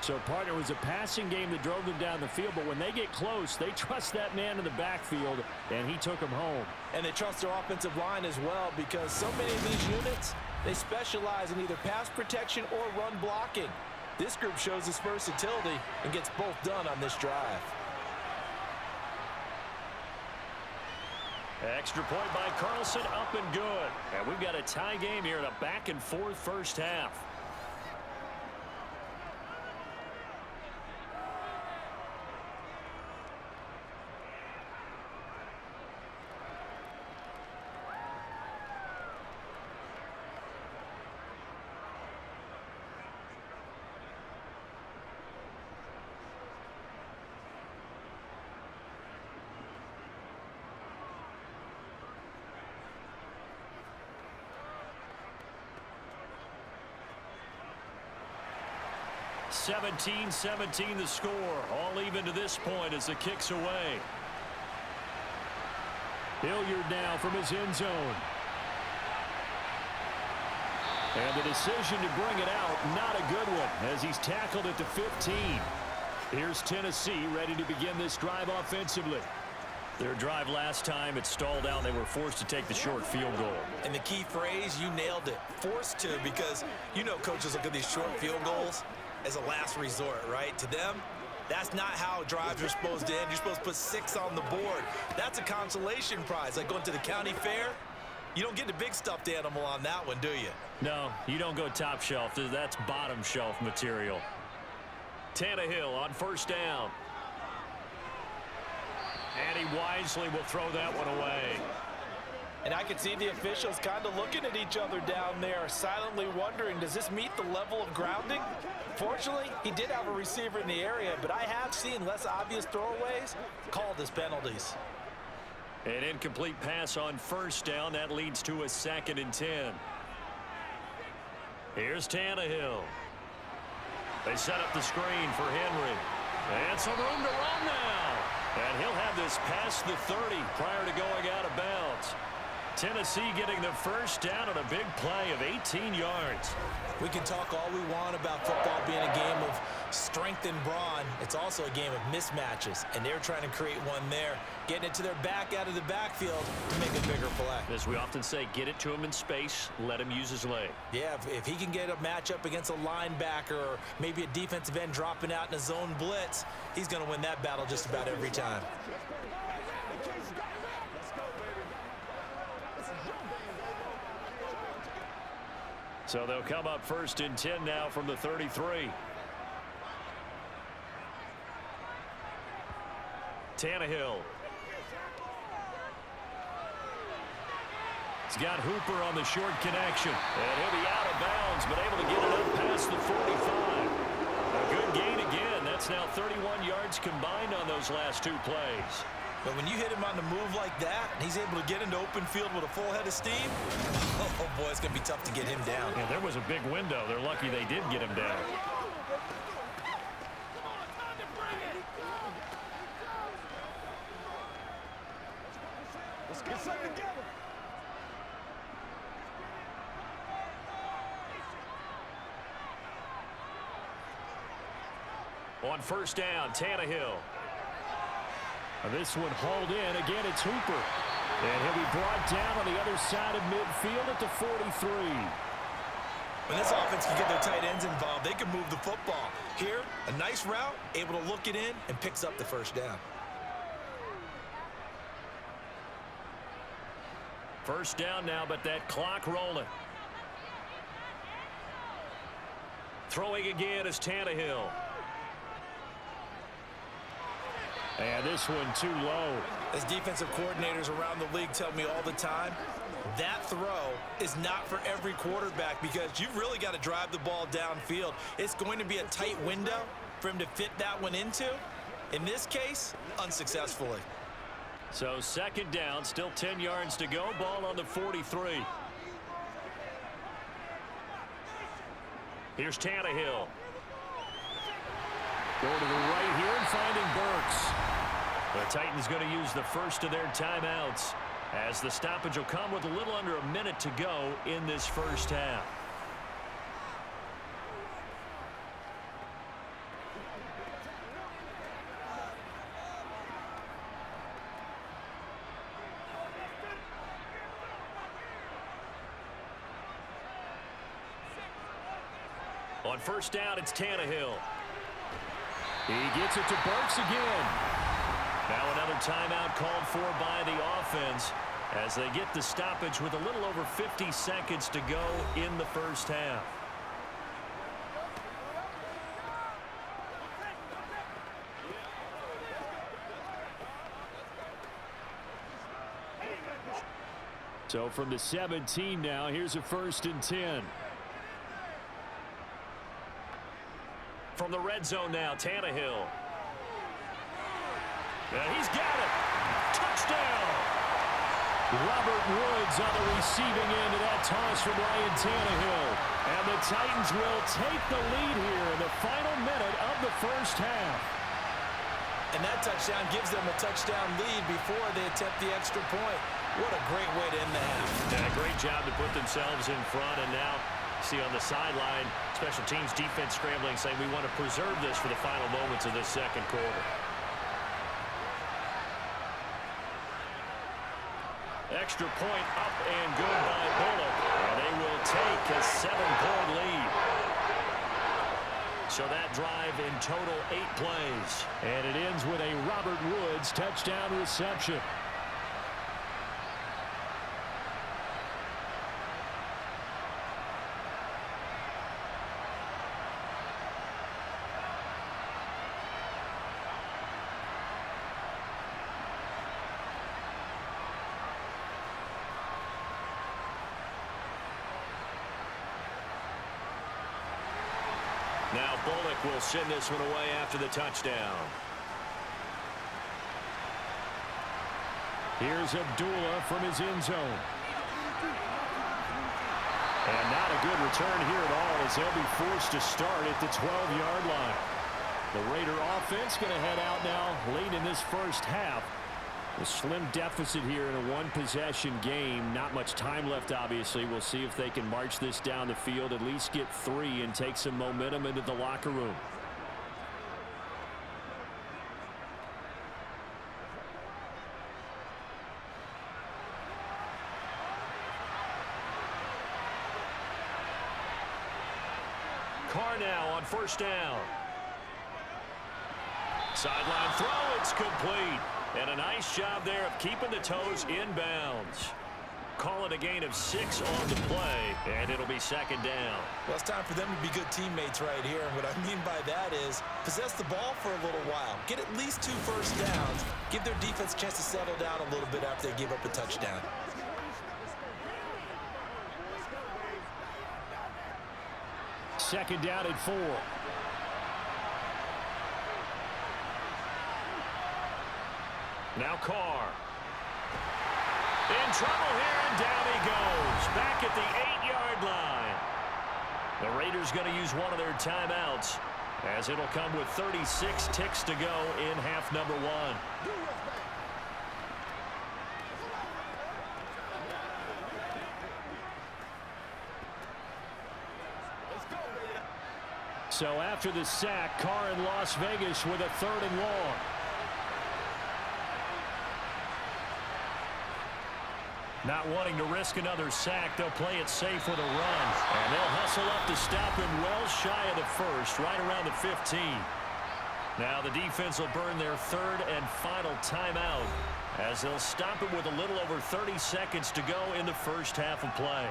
So, partner, it was a passing game that drove them down the field, but when they get close, they trust that man in the backfield, and he took them home. And they trust their offensive line as well, because so many of these units, they specialize in either pass protection or run blocking. This group shows its versatility and gets both done on this drive. Extra point by Carlson, up and good. And we've got a tie game here in a back-and-forth first half. (17-17) the score. All even to this point as the kick's away. Hilliard now from his end zone. And the decision to bring it out, not a good one, as he's tackled at the 15. Here's Tennessee ready to begin this drive offensively. Their drive last time, it stalled out. They were forced to take the short field goal. And the key phrase, you nailed it. Forced to, because you know coaches look at these short field goals as a last resort, right? To them, that's not how drives are supposed to end. You're supposed to put 6 on the board. That's a consolation prize. Like going to the county fair, you don't get the big stuffed animal on that one, do you? No, you don't go top shelf. That's bottom shelf material. Tannehill on first down. And he wisely will throw that one away. And I can see the officials kind of looking at each other down there, silently wondering, does this meet the level of grounding? Fortunately, he did have a receiver in the area, but I have seen less obvious throwaways called as penalties. An incomplete pass on first down. That leads to a 2nd and 10. Here's Tannehill. They set up the screen for Henry. And some room to run now. And he'll have this past the 30 prior to going out of bounds. Tennessee getting the first down on a big play of 18 yards. We can talk all we want about football being a game of strength and brawn. It's also a game of mismatches, and they're trying to create one there, getting it to their back out of the backfield to make a bigger play. As we often say, get it to him in space, let him use his leg. Yeah, if he can get a matchup against a linebacker or maybe a defensive end dropping out in a zone blitz, he's going to win that battle just about every time. So they'll come up 1st and 10 now from the 33. Tannehill. He's got Hooper on the short connection. And he'll be out of bounds, but able to get it up past the 45. A good gain again. That's now 31 yards combined on those last 2 plays. But when you hit him on the move like that, and he's able to get into open field with a full head of steam, oh boy, it's going to be tough to get him down. Yeah, there was a big window. They're lucky they did get him down. Let's get something together. On first down, Tannehill. This one hauled in. Again, it's Hooper. And he'll be brought down on the other side of midfield at the 43. When this offense can get their tight ends involved, they can move the football. Here, a nice route, able to look it in, and picks up the first down. First down now, but that clock rolling. Throwing again is Tannehill. And this one too low. As defensive coordinators around the league tell me all the time, that throw is not for every quarterback because you've really got to drive the ball downfield. It's going to be a tight window for him to fit that one into. In this case, unsuccessfully. So second down, still 10 yards to go. Ball on the 43. Here's Tannehill. Go to the right here and finding Burks. The Titans going to use the first of their timeouts as the stoppage will come with a little under a minute to go in this first half. On first down, it's Tannehill. He gets it to Burks again. Now another timeout called for by the offense as they get the stoppage with a little over 50 seconds to go in the first half. So from the 17 now, here's a 1st and 10. From the red zone now, Tannehill. He's got it. Touchdown. Robert Woods on the receiving end of that toss from Ryan Tannehill. And the Titans will take the lead here in the final minute of the first half. And that touchdown gives them a touchdown lead before they attempt the extra point. What a great way to end the half. And a great job to put themselves in front. And now see on the sideline, special teams defense scrambling, saying we want to preserve this for the final moments of this second quarter. Extra point up and good by Bullock. And they will take a 7-point lead. So that drive in total 8 plays. And it ends with a Robert Woods touchdown reception. Now Bullock will send this one away after the touchdown. Here's Abdullah from his end zone. And not a good return here at all as they'll be forced to start at the 12-yard line. The Raider offense going to head out now late in this first half. A slim deficit here in a one-possession game. Not much time left, obviously. We'll see if they can march this down the field, at least get 3, and take some momentum into the locker room. Carr now on first down. Sideline throw, it's complete. And a nice job there of keeping the toes inbounds. Call it a gain of 6 on the play, and it'll be second down. Well, it's time for them to be good teammates right here. And what I mean by that is possess the ball for a little while. Get at least 2 first downs. Give their defense a chance to settle down a little bit after they give up a touchdown. Second down at 4. Now Carr. In trouble here, and down he goes. Back at the 8-yard line. The Raiders going to use one of their timeouts as it'll come with 36 ticks to go in half number 1. So after the sack, Carr in Las Vegas with a 3rd and long. Not wanting to risk another sack, they'll play it safe with a run. And they'll hustle up to stop him well shy of the first, right around the 15. Now the defense will burn their 3rd and final timeout as they'll stop him with a little over 30 seconds to go in the first half of play.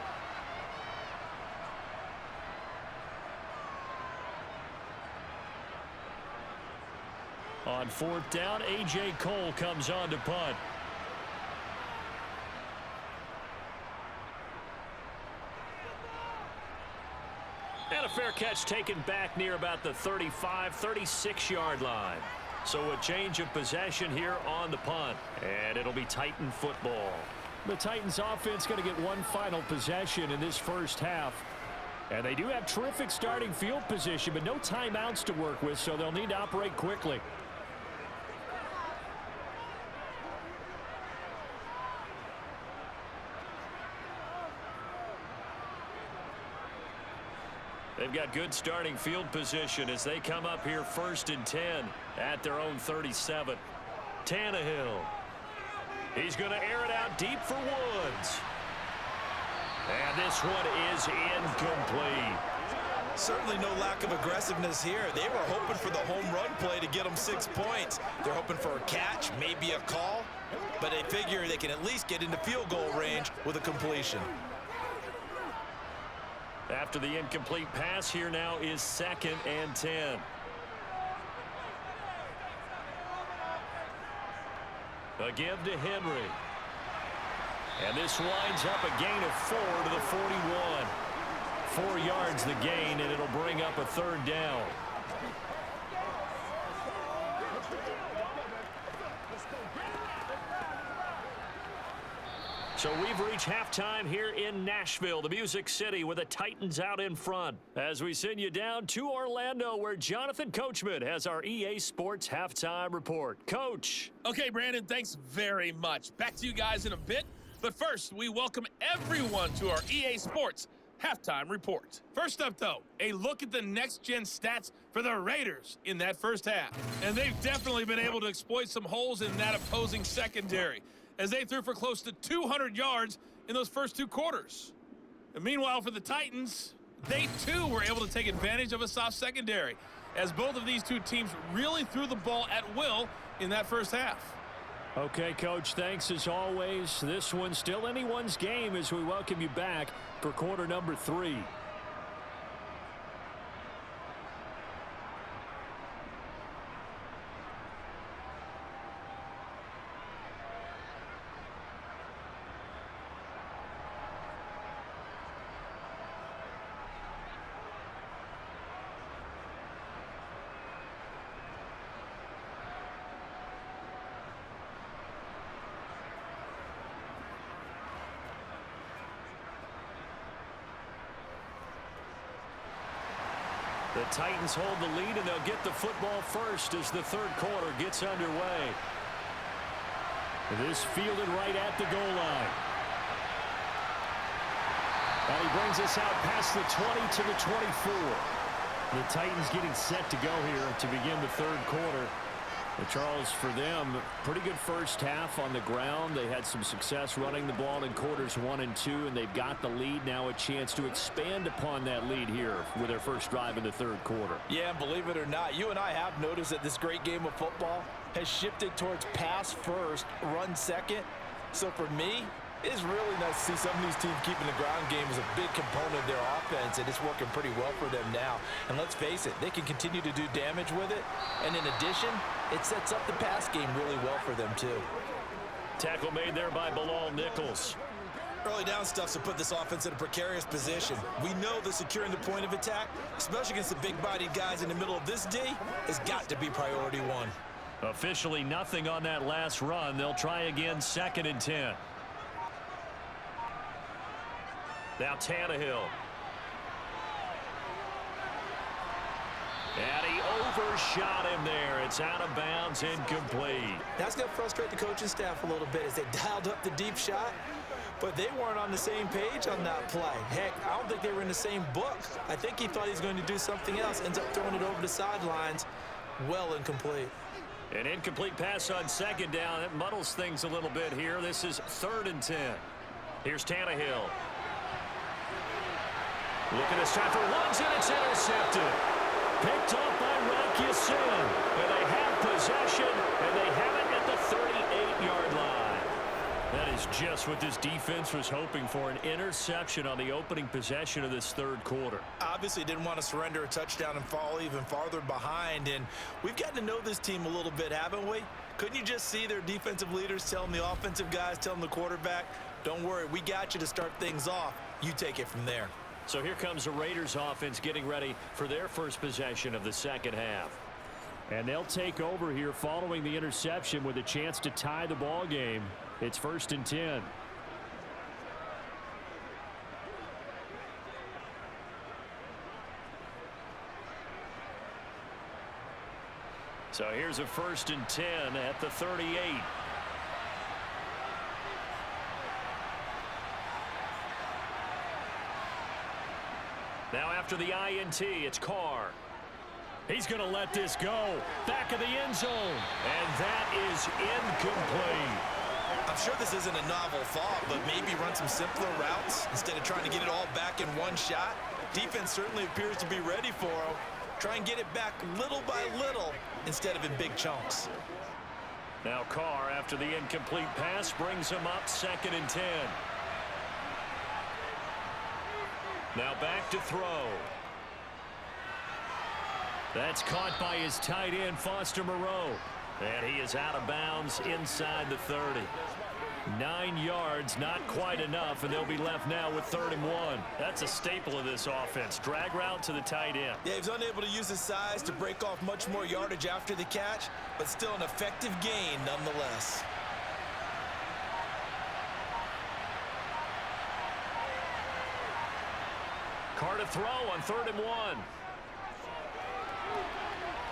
On fourth down, A.J. Cole comes on to punt. And a fair catch taken back near about the 35, 36-yard line. So a change of possession here on the punt. And it'll be Titan football. The Titans offense going to get one final possession in this first half. And they do have terrific starting field position, but no timeouts to work with, so they'll need to operate quickly. They've got good starting field position as they come up here 1st and 10 at their own 37. Tannehill. He's going to air it out deep for Woods. And this one is incomplete. Certainly no lack of aggressiveness here. They were hoping for the home run play to get them 6 points. They're hoping for a catch, maybe a call, but they figure they can at least get into field goal range with a completion. After the incomplete pass, here now is 2nd and 10. A give to Henry. And this winds up a gain of 4 to the 41. 4 yards the gain, and it'll bring up a 3rd down. So we've reached halftime here in Nashville, the Music City, with the Titans out in front. As we send you down to Orlando, where Jonathan Coachman has our EA Sports halftime report. Coach. Okay, Brandon, thanks very much. Back to you guys in a bit. But first, we welcome everyone to our EA Sports halftime report. First up, though, a look at the next-gen stats for the Raiders in that first half. And they've definitely been able to exploit some holes in that opposing secondary, as they threw for close to 200 yards in those first 2 quarters. And meanwhile, for the Titans, they too were able to take advantage of a soft secondary, as both of these two teams really threw the ball at will in that first half. Okay, Coach, thanks as always. This one's still anyone's game as we welcome you back for quarter number 3. The Titans hold the lead, and they'll get the football first as the 3rd quarter gets underway. This fielded right at the goal line. And he brings us out past the 20 to the 24. The Titans getting set to go here to begin the 3rd quarter. Charles, for them, pretty good first half on the ground. They had some success running the ball in quarters 1 and 2, and they've got the lead. Now a chance to expand upon that lead here with their first drive in the 3rd quarter. Yeah, believe it or not, you and I have noticed that this great game of football has shifted towards pass first, run second. So for me, it's really nice to see some of these teams keeping the ground game as a big component of their offense, and it's working pretty well for them now. And let's face it, they can continue to do damage with it. And in addition, it sets up the pass game really well for them too. Tackle made there by Bilal Nichols. Early down stuff to put this offense in a precarious position. We know that securing the point of attack, especially against the big-bodied guys in the middle of this D, has got to be priority 1. Officially nothing on that last run. They'll try again 2nd and 10. Now Tannehill. And he overshot him there. It's out of bounds, incomplete. That's going to frustrate the coaching staff a little bit as they dialed up the deep shot, but they weren't on the same page on that play. Heck, I don't think they were in the same book. I think he thought he was going to do something else, ends up throwing it over the sidelines. Well incomplete. An incomplete pass on 2nd down. It muddles things a little bit here. This is 3rd and 10. Here's Tannehill. Looking to start for Woods, and it's intercepted. Picked off by Rakisin. And they have possession, and they have it at the 38-yard line. That is just Just what this defense was hoping for, an interception on the opening possession of this third quarter. Obviously didn't want to surrender a touchdown and fall even farther behind, and we've gotten to know this team a little bit, haven't we? Couldn't you just see their defensive leaders telling the offensive guys, telling the quarterback, don't worry, we got you to start things off. You take it from there. So here comes the Raiders offense getting ready for their first possession of the second half. And they'll take over here following the interception with a chance to tie the ball game. It's 1st and 10. So here's a 1st and 10 at the 38. Now after the INT, it's Carr. He's going to let this go. Back of the end zone. And that is incomplete. I'm sure this isn't a novel thought, but maybe run some simpler routes instead of trying to get it all back in one shot. Defense certainly appears to be ready for him. Try and get it back little by little instead of in big chunks. Now Carr, after the incomplete pass, brings him up 2nd and 10. Now back to throw. That's caught by his tight end, Foster Moreau. And he is out of bounds inside the 30. 9 yards, not quite enough, and they'll be left now with 3rd and 1. That's a staple of this offense. Drag route to the tight end. Yeah, he was unable to use his size to break off much more yardage after the catch, but still an effective gain nonetheless. Carr to throw on 3rd and 1.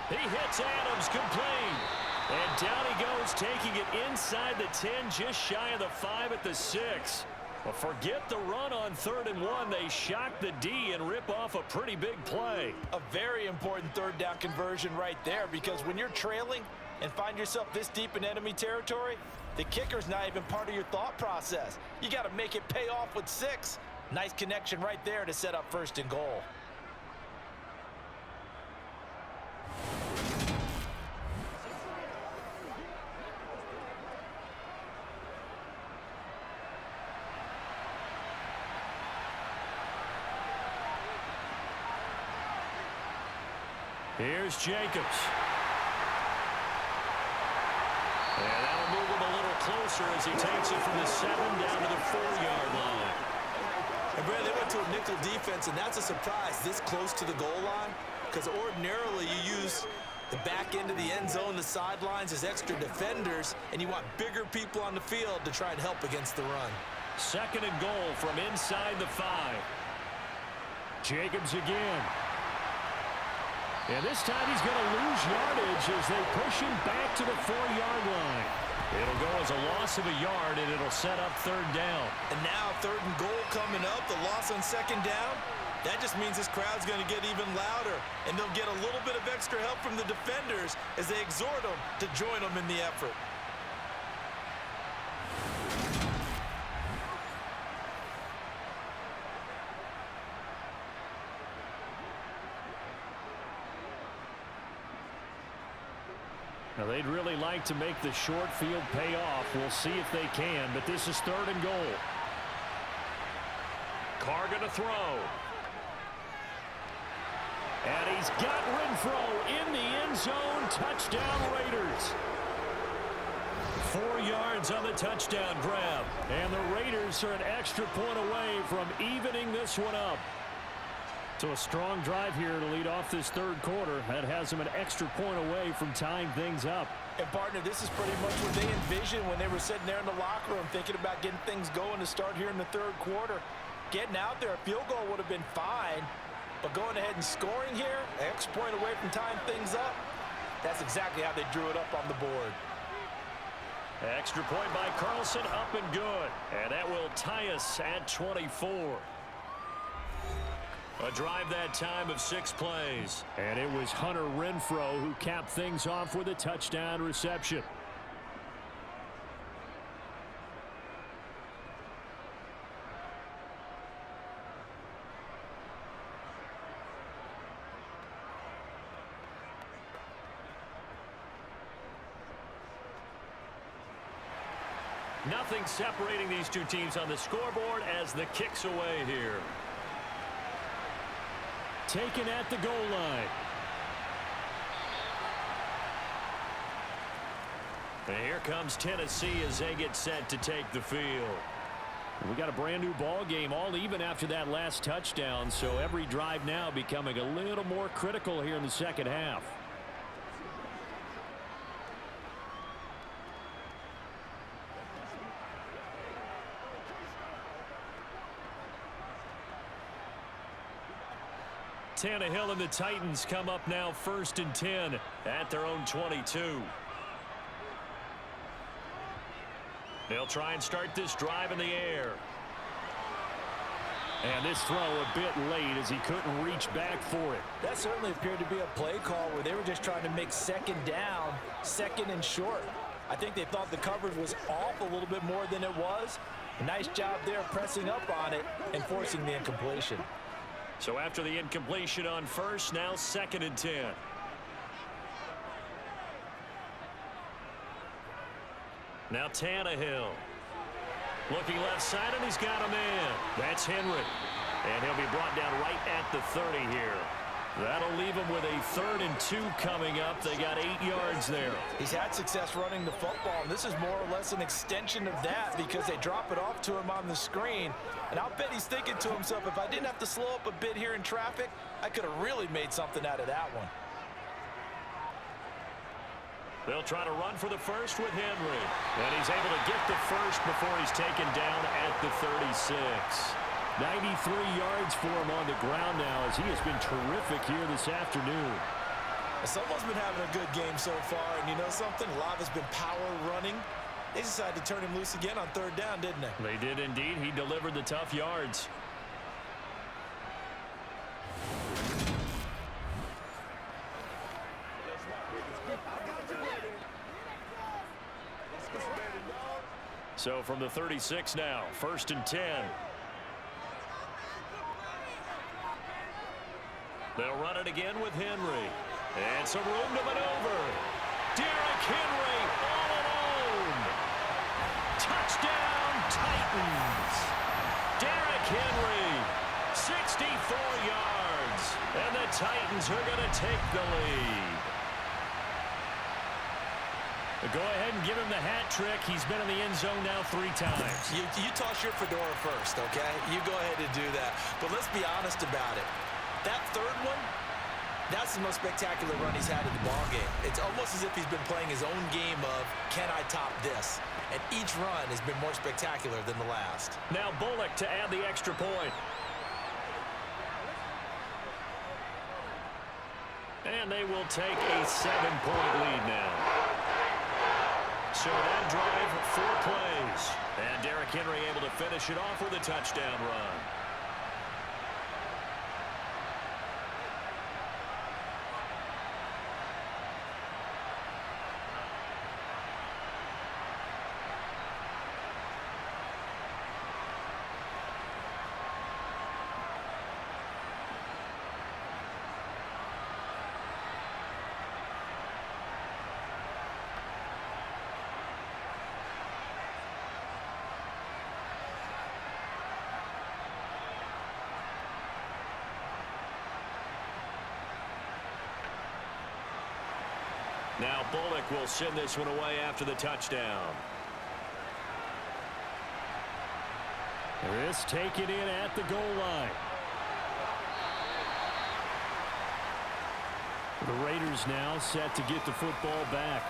He hits Adams, complete. And down he goes, taking it inside the 10, just shy of the 5 at the 6. Well, forget the run on 3rd and 1. They shock the D and rip off a pretty big play. A very important 3rd down conversion right there, because when you're trailing and find yourself this deep in enemy territory, the kicker's not even part of your thought process. You got to make it pay off with 6. Nice connection right there to set up 1st and goal. Here's Jacobs. And that'll move him a little closer as he takes it from the 7 down to the 4-yard line. And Brad, they went to a nickel defense, and that's a surprise this close to the goal line, because ordinarily you use the back end of the end zone, the sidelines as extra defenders, and you want bigger people on the field to try and help against the run. 2nd and goal from inside the 5. Jacobs again. And this time he's going to lose yardage as they push him back to the 4-yard line. It'll go as a loss of a yard, and it'll set up 3rd down. And now 3rd and goal coming up, the loss on 2nd down. That just means this crowd's going to get even louder, and they'll get a little bit of extra help from the defenders as they exhort them to join them in the effort. Now, they'd really like to make the short field pay off. We'll see if they can, but this is 3rd and goal. Carr going to throw. And he's got Renfro in the end zone. Touchdown, Raiders. 4 yards on the touchdown grab. And the Raiders are an extra point away from evening this one up. So a strong drive here to lead off this 3rd quarter. That has them an extra point away from tying things up. And, partner, this is pretty much what they envisioned when they were sitting there in the locker room thinking about getting things going to start here in the 3rd quarter. Getting out there, a field goal would have been fine. But going ahead and scoring here, an extra point away from tying things up, that's exactly how they drew it up on the board. Extra point by Carlson, up and good. And that will tie us at 24. A drive that time of 6 plays. And it was Hunter Renfro who capped things off with a touchdown reception. Nothing separating these two teams on the scoreboard as the kick's away here. Taken at the goal line. And here comes Tennessee as they get set to take the field. We got a brand new ball game, all even after that last touchdown, so every drive now becoming a little more critical here in the second half. Tannehill and the Titans come up now 1st and 10 at their own 22. They'll try and start this drive in the air. And this throw a bit late as he couldn't reach back for it. That certainly appeared to be a play call where they were just trying to make second down, second and short. I think they thought the coverage was off a little bit more than it was. Nice job there pressing up on it and forcing the incompletion. So after the incompletion on first, now 2nd and 10. Now Tannehill. Looking left side, and he's got a man. That's Henry. And he'll be brought down right at the 30 here. That'll leave him with a 3rd and 2 coming up. They got 8 yards there. He's had success running the football, and this is more or less an extension of that because they drop it off to him on the screen. And I'll bet he's thinking to himself, if I didn't have to slow up a bit here in traffic, I could have really made something out of that one. They'll try to run for the first with Henry. And he's able to get the first before he's taken down at the 36. 93 yards for him on the ground now as he has been terrific here this afternoon. Someone's been having a good game so far, and you know something? A lot has been power running. They decided to turn him loose again on 3rd down, didn't they? They did indeed. He delivered the tough yards. So from the 36 now, 1st and 10. They'll run it again with Henry. And some room to maneuver. Derrick Henry all alone. Touchdown, Titans. Derrick Henry, 64 yards. And the Titans are going to take the lead. Go ahead and give him the hat trick. He's been in the end zone now 3 times. You toss your fedora first, okay? You go ahead and do that. But let's be honest about it. That 3rd one, that's the most spectacular run he's had in the ballgame. It's almost as if he's been playing his own game of, can I top this? And each run has been more spectacular than the last. Now Bullock to add the extra point. And they will take a 7-point lead now. So that drive, 4 plays. And Derrick Henry able to finish it off with a touchdown run. Now Bullock will send this one away after the touchdown. This taken in at the goal line. The Raiders now set to get the football back.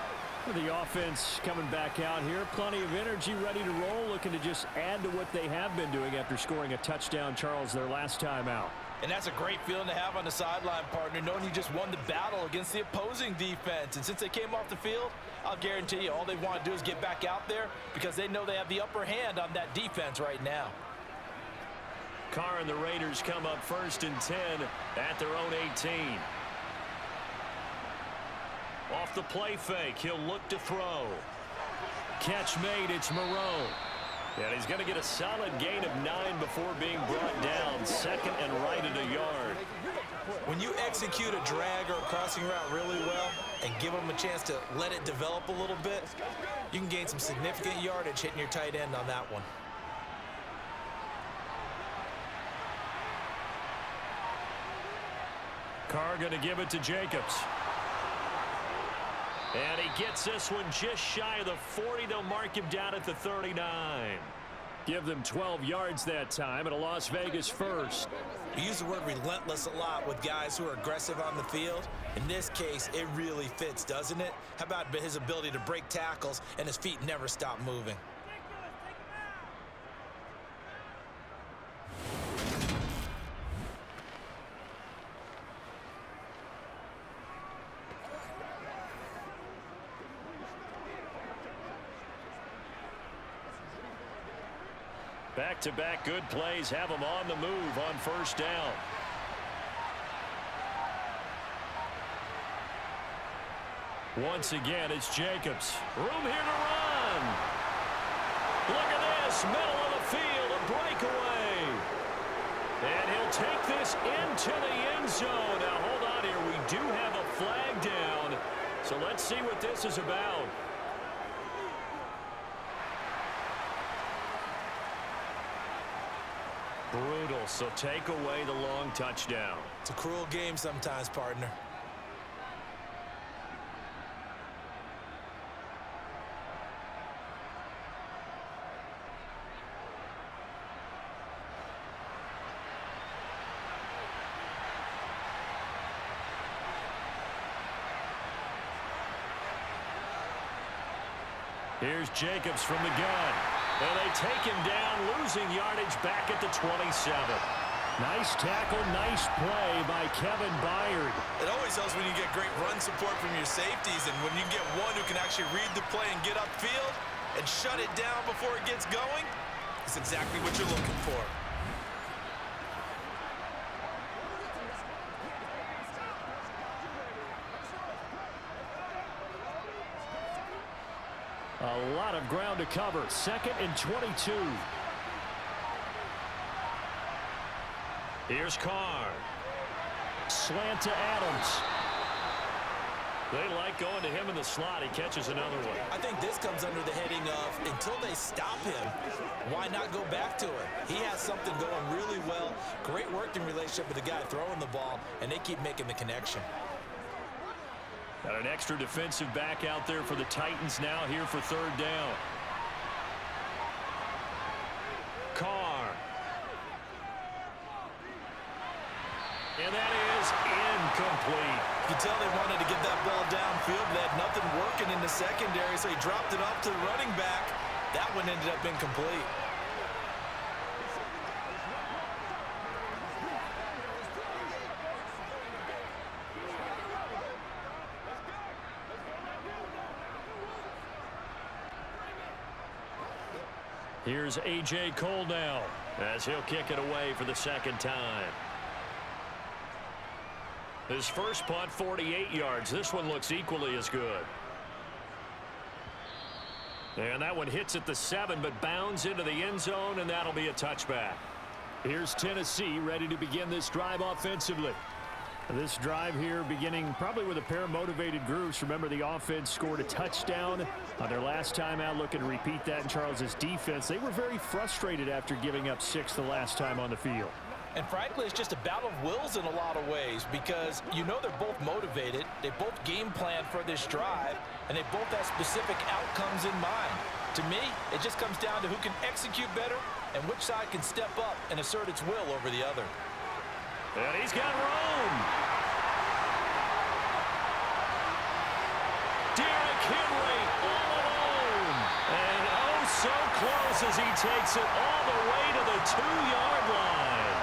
The offense coming back out here. Plenty of energy, ready to roll, looking to just add to what they have been doing after scoring a touchdown, Charles, their last time out. And that's a great feeling to have on the sideline, partner, knowing you just won the battle against the opposing defense. And since they came off the field, I'll guarantee you all they want to do is get back out there because they know they have the upper hand on that defense right now. Carr and the Raiders come up 1st and 10 at their own 18. Off the play fake, he'll look to throw. Catch made, it's Moreau. And he's going to get a solid gain of 9 before being brought down. 2nd and right at a yard. When you execute a drag or a crossing route really well and give them a chance to let it develop a little bit, you can gain some significant yardage hitting your tight end on that one. Carr going to give it to Jacobs. And he gets this one just shy of the 40. They'll mark him down at the 39. Give them 12 yards that time and a Las Vegas first. We use the word relentless a lot with guys who are aggressive on the field. In this case, it really fits, doesn't it? How about his ability to break tackles and his feet never stop moving? Back-to-back good plays have them on the move on first down. Once again, it's Jacobs. Room here to run. Look at this, middle of the field, a breakaway. And he'll take this into the end zone. Now, hold on here. We do have a flag down. So let's see what this is about. Brutal, so take away the long touchdown. It's a cruel game sometimes, partner. Here's Jacobs from the gun. And they take him down, losing yardage back at the 27. Nice tackle, nice play by Kevin Byard. It always helps when you get great run support from your safeties, and when you get one who can actually read the play and get upfield and shut it down before it gets going, it's exactly what you're looking for. A lot of ground to cover. 2nd and 22. Here's Carr. Slant to Adams. They like going to him in the slot. He catches another one. I think this comes under the heading of until they stop him, why not go back to it? He has something going really well. Great working relationship with the guy throwing the ball, and they keep making the connection. Got an extra defensive back out there for the Titans now here for 3rd down. Carr. And that is incomplete. You can tell they wanted to get that ball downfield, but they had nothing working in the secondary, so he dropped it off to the running back. That one ended up incomplete. Here's A.J. Cole now as he'll kick it away for the 2nd time. His first punt, 48 yards. This one looks equally as good. And that one hits at the 7, but bounds into the end zone, and that'll be a touchback. Here's Tennessee ready to begin this drive offensively. This drive here beginning probably with a pair of motivated groups. Remember, the offense scored a touchdown on their last time out. Looking to repeat that in Charles's defense. They were very frustrated after giving up 6 the last time on the field. And frankly, it's just a battle of wills in a lot of ways because you know they're both motivated. They both game plan for this drive, and they both have specific outcomes in mind. To me, it just comes down to who can execute better and which side can step up and assert its will over the other. And he's got room. Derrick Henry all alone. And oh, so close as he takes it all the way to the 2-yard line.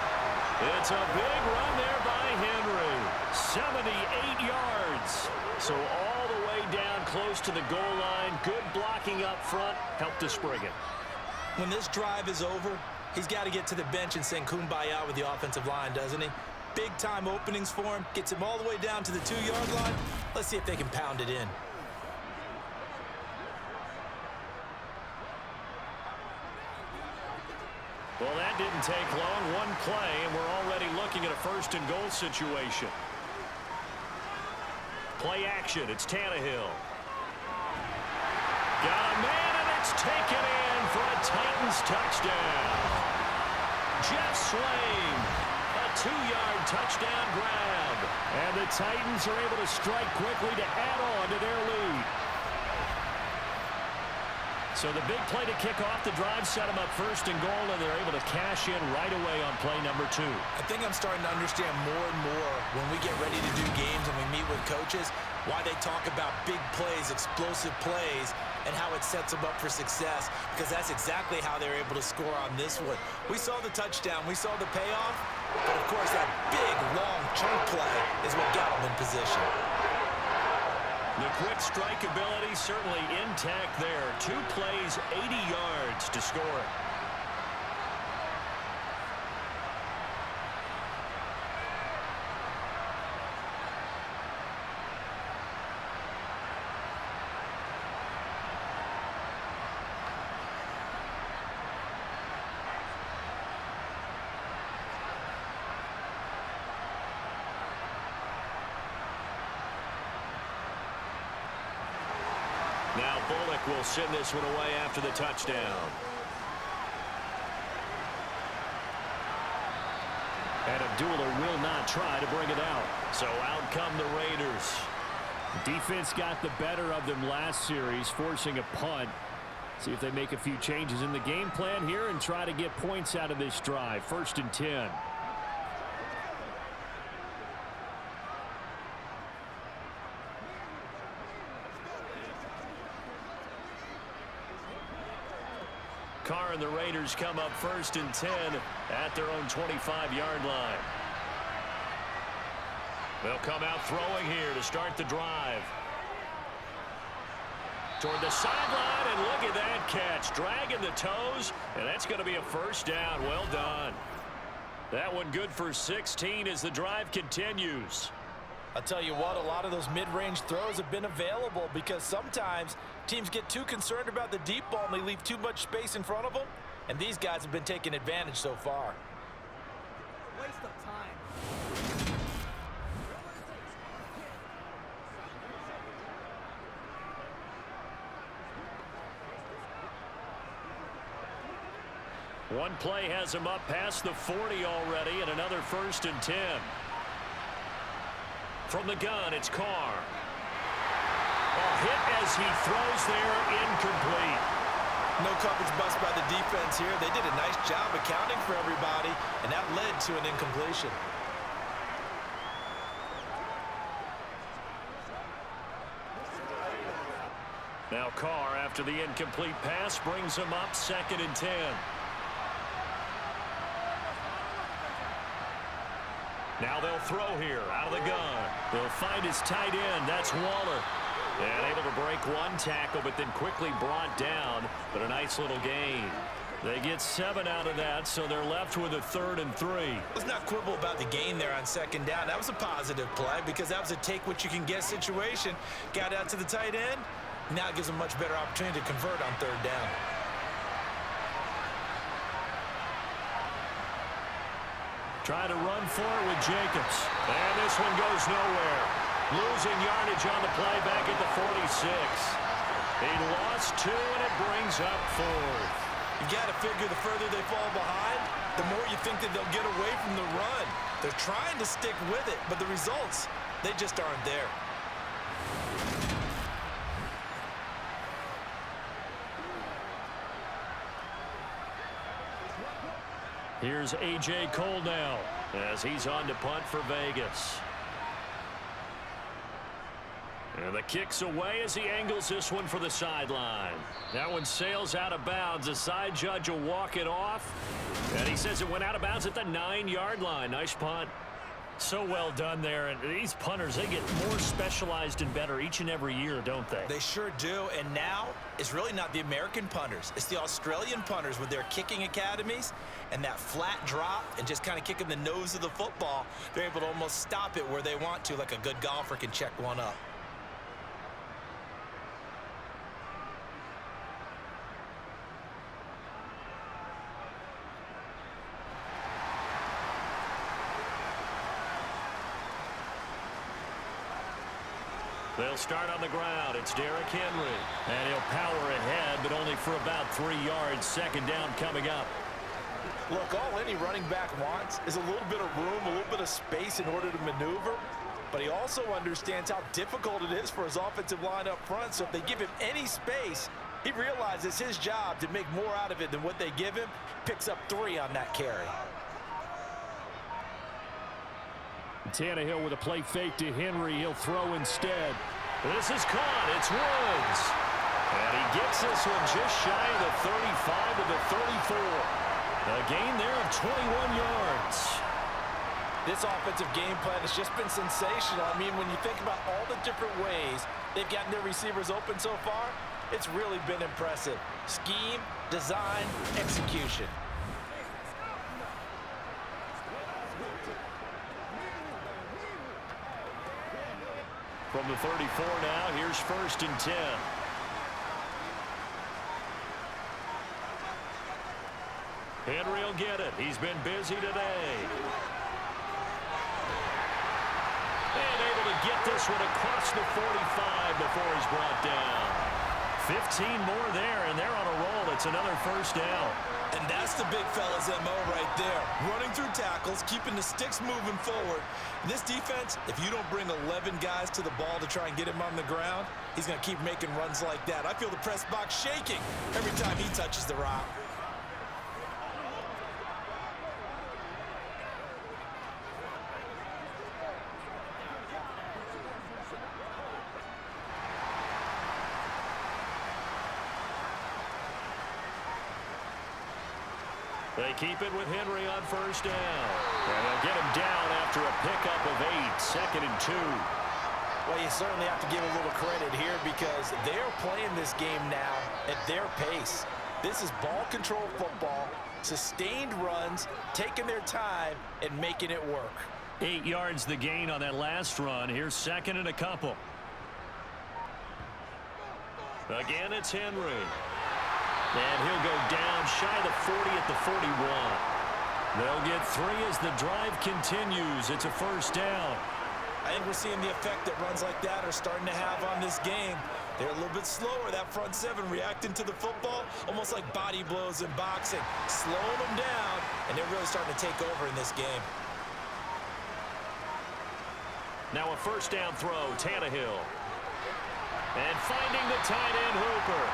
It's a big run there by Henry. 78 yards. So all the way down close to the goal line. Good blocking up front. Helped to spring it. When this drive is over, he's got to get to the bench and sing kumbaya with the offensive line, doesn't he? Big-time openings for him. Gets him all the way down to the 2-yard line. Let's see if they can pound it in. Well, that didn't take long. One play, and we're already looking at a first-and-goal situation. Play action. It's Tannehill. Got a man, and it's taken in for a Titans touchdown. Jeff Swain, a 2-yard touchdown grab. And the Titans are able to strike quickly to add on to their lead. So the big play to kick off the drive set them up first and goal, and they're able to cash in right away on play number 2. I think I'm starting to understand more and more when we get ready to do games and we meet with coaches why they talk about big plays, explosive plays, and how it sets them up for success, because that's exactly how they're able to score on this one. We saw the touchdown, we saw the payoff, but of course that big, long chunk play is what got them in position. The quick strike ability certainly intact there. 2 plays, 80 yards to score it. Now Bullock will send this one away after the touchdown. And Abdullah will not try to bring it out. So out come the Raiders. Defense got the better of them last series, forcing a punt. See if they make a few changes in the game plan here and try to get points out of this drive. 1st and 10. Carr and the Raiders come up 1st and 10 at their own 25-yard line. They'll come out throwing here to start the drive. Toward the sideline, and look at that catch. Dragging the toes, and that's going to be a first down. Well done. That one good for 16 as the drive continues. I'll tell you what, a lot of those mid-range throws have been available because sometimes teams get too concerned about the deep ball and they leave too much space in front of them, and these guys have been taking advantage so far. Waste of time. One play has him up past the 40 already, and another 1st and 10. From the gun, it's Carr. A hit as he throws there, incomplete. No coverage bust by the defense here. They did a nice job accounting for everybody, and that led to an incompletion. Now Carr, after the incomplete pass, brings him up 2nd and 10. Now they'll throw here out of the gun. They'll find his tight end. That's Waller. And able to break one tackle, but then quickly brought down. But a nice little gain. They get 7 out of that, so they're left with a 3rd and 3. Let's not quibble about the gain there on 2nd down. That was a positive play because that was a take-what-you-can-get situation. Got out to the tight end. Now it gives them a much better opportunity to convert on 3rd down. Trying to run for it with Jacobs. And this one goes nowhere. Losing yardage on the play back at the 46. He lost 2, and it brings up 4th. You got to figure the further they fall behind, the more you think that they'll get away from the run. They're trying to stick with it, but the results, they just aren't there. Here's A.J. Cole now as he's on to punt for Vegas. And the kick's away as he angles this one for the sideline. That one sails out of bounds. The side judge will walk it off. And he says it went out of bounds at the 9-yard line. Nice punt. So well done there. And these punters, they get more specialized and better each and every year, don't they? They sure do. And now it's really not the American punters. It's the Australian punters with their kicking academies and that flat drop and just kind of kicking the nose of the football. They're able to almost stop it where they want to, like a good golfer can check one up. They'll start on the ground. It's Derrick Henry. And he'll power ahead, but only for about 3 yards. Second down coming up. Look, all any running back wants is a little bit of room, a little bit of space in order to maneuver. But he also understands how difficult it is for his offensive line up front. So if they give him any space, he realizes his job to make more out of it than what they give him. Picks up 3 on that carry. Tannehill with a play fake to Henry. He'll throw instead. This is caught. It's Woods. And he gets this one just shy of the 35 to the 34. A gain there of 21 yards. This offensive game plan has just been sensational. I mean, when you think about all the different ways they've gotten their receivers open so far, it's really been impressive. Scheme, design, execution. From the 34 now, here's 1st and 10. Henry will get it. He's been busy today. And able to get this one across the 45 before he's brought down. 15 more there, and they're on a roll. It's another 1st down. And that's the big fella's MO right there. Running through tackles, keeping the sticks moving forward. This defense, if you don't bring 11 guys to the ball to try and get him on the ground, he's going to keep making runs like that. I feel the press box shaking every time he touches the rock. They keep it with Henry on 1st down. And they'll get him down after a pickup of 8. 2nd and 2. Well, you certainly have to give a little credit here because they're playing this game now at their pace. This is ball control football, sustained runs, taking their time, and making it work. 8 yards the gain on that last run. Here's 2nd and a couple. Again, it's Henry. And he'll go down shy of the 40 at the 41. They'll get 3 as the drive continues. It's a 1st down. I think we're seeing the effect that runs like that are starting to have on this game. They're a little bit slower, that front 7 reacting to the football, almost like body blows in boxing, slowing them down, and they're really starting to take over in this game. Now a 1st down throw, Tannehill. And finding the tight end Hooper.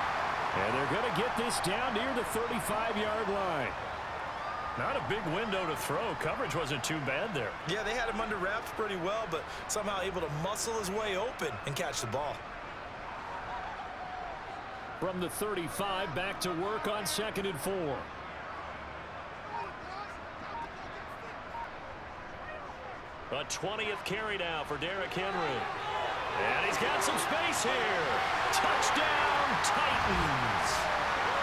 And they're going to get this down near the 35-yard line. Not a big window to throw. Coverage wasn't too bad there. Yeah, they had him under wraps pretty well, but somehow able to muscle his way open and catch the ball. From the 35, back to work on 2nd and 4. A 20th carry now for Derrick Henry. And he's got some space here. Touchdown, Titans.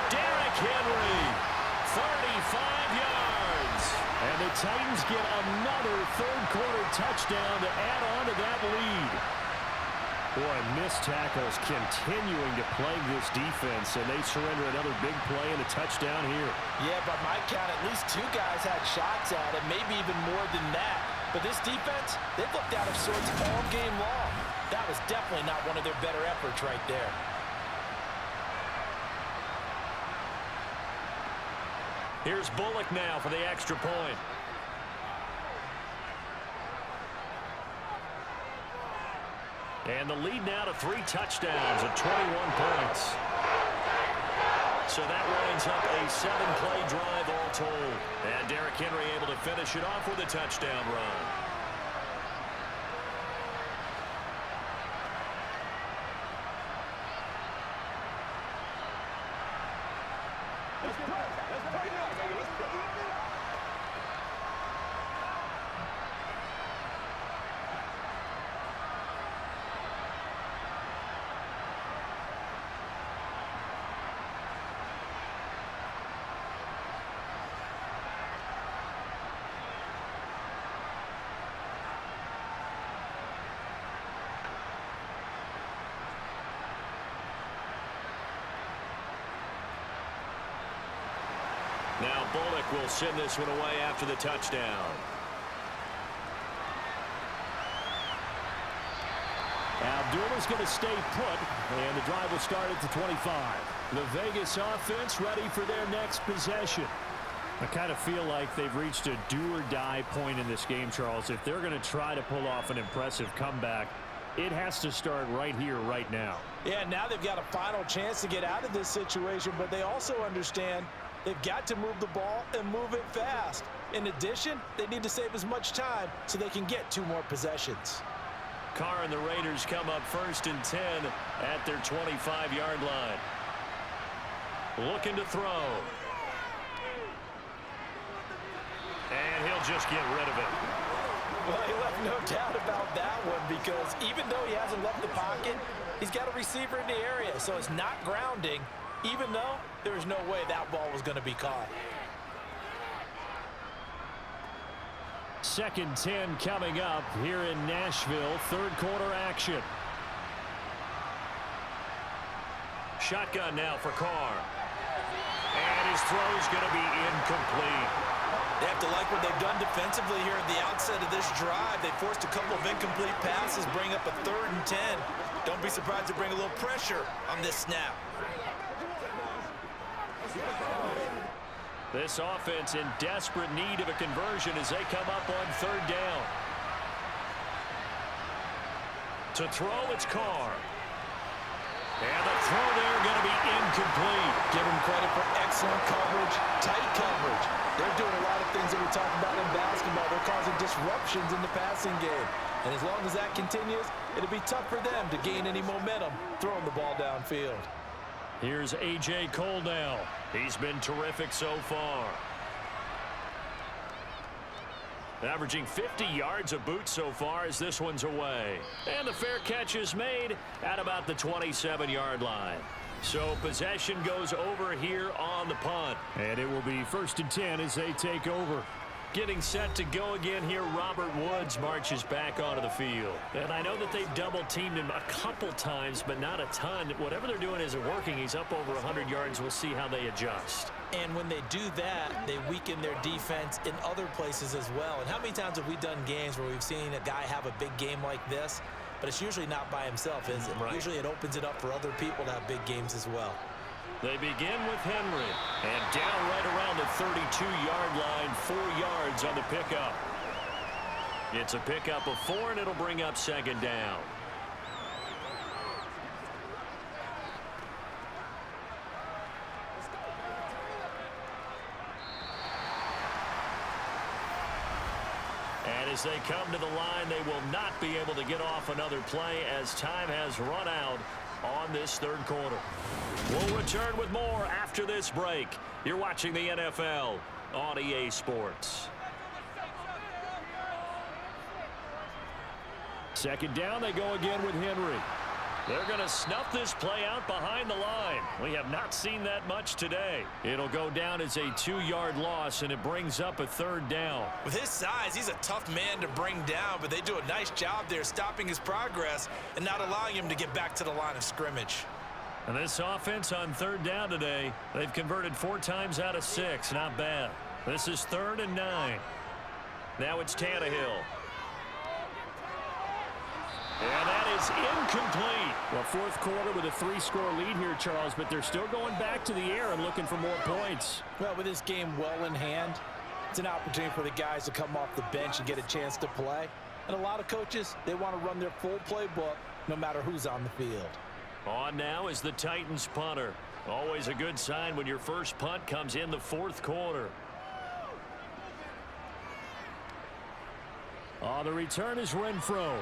Derrick Henry, 35 yards. And the Titans get another 3rd-quarter touchdown to add on to that lead. Boy, missed tackles continuing to plague this defense, and they surrender another big play and a touchdown here. Yeah, by my count, at least 2 guys had shots at it, maybe even more than that. But this defense, they've looked out of sorts all game long. That was definitely not one of their better efforts right there. Here's Bullock now for the extra point. And the lead now to 3 touchdowns at 21 points. So that winds up a 7-play drive all told. And Derrick Henry able to finish it off with a touchdown run. Now Bullock will send this one away after the touchdown. Now Abdul is going to stay put, and the drive will start at the 25. The Vegas offense ready for their next possession. I kind of feel like they've reached a do-or-die point in this game, Charles. If they're going to try to pull off an impressive comeback, it has to start right here, right now. Yeah, now they've got a final chance to get out of this situation, but they also understand they've got to move the ball and move it fast. In addition, they need to save as much time so they can get 2 more possessions. Carr and the Raiders come up 1st and 10 at their 25-yard line. Looking to throw. And he'll just get rid of it. Well, he left no doubt about that one because even though he hasn't left the pocket, he's got a receiver in the area, so it's not grounding, even though there was no way that ball was going to be caught. 2nd 10 coming up here in Nashville. 3rd quarter action. Shotgun now for Carr. And his throw's going to be incomplete. They have to like what they've done defensively here at the outset of this drive. They forced a couple of incomplete passes, bring up a 3rd and 10. Don't be surprised to bring a little pressure on this snap. This offense in desperate need of a conversion as they come up on 3rd down. To throw, it's Carr. And the throw there going to be incomplete. Give them credit for excellent coverage, tight coverage. They're doing a lot of things that we talk about in basketball. They're causing disruptions in the passing game. And as long as that continues, it'll be tough for them to gain any momentum throwing the ball downfield. Here's A.J. Cole now. He's been terrific so far. Averaging 50 yards a boot so far as this one's away. And the fair catch is made at about the 27-yard line. So possession goes over here on the punt. And it will be 1st and 10 as they take over. Getting set to go again here, Robert Woods marches back onto the field. And I know that they've double-teamed him a couple times, but not a ton. Whatever they're doing isn't working. He's up over 100 yards. We'll see how they adjust. And when they do that, they weaken their defense in other places as well. And how many times have we done games where we've seen a guy have a big game like this, but it's usually not by himself, is it? Right. Usually it opens it up for other people to have big games as well. They begin with Henry. And down right around the 32-yard line, 4 yards on the pickup. It's a pickup of 4, and it'll bring up 2nd down. And as they come to the line, they will not be able to get off another play as time has run out on this 3rd quarter. We'll return with more after this break. You're watching the NFL on EA Sports. 2nd down, they go again with Henry. They're going to snuff this play out behind the line. We have not seen that much today. It'll go down as a 2-yard loss, and it brings up a 3rd down. With his size, he's a tough man to bring down, but they do a nice job there stopping his progress and not allowing him to get back to the line of scrimmage. And this offense on 3rd down today, they've converted 4 times out of 6. Not bad. This is 3rd and 9. Now it's Tannehill. And that is incomplete. Well, 4th quarter with a 3-score lead here, Charles, but they're still going back to the air and looking for more points. Well, with this game well in hand, it's an opportunity for the guys to come off the bench and get a chance to play. And a lot of coaches, they want to run their full playbook no matter who's on the field. On now is the Titans punter. Always a good sign when your first punt comes in the 4th quarter. The return is Renfro.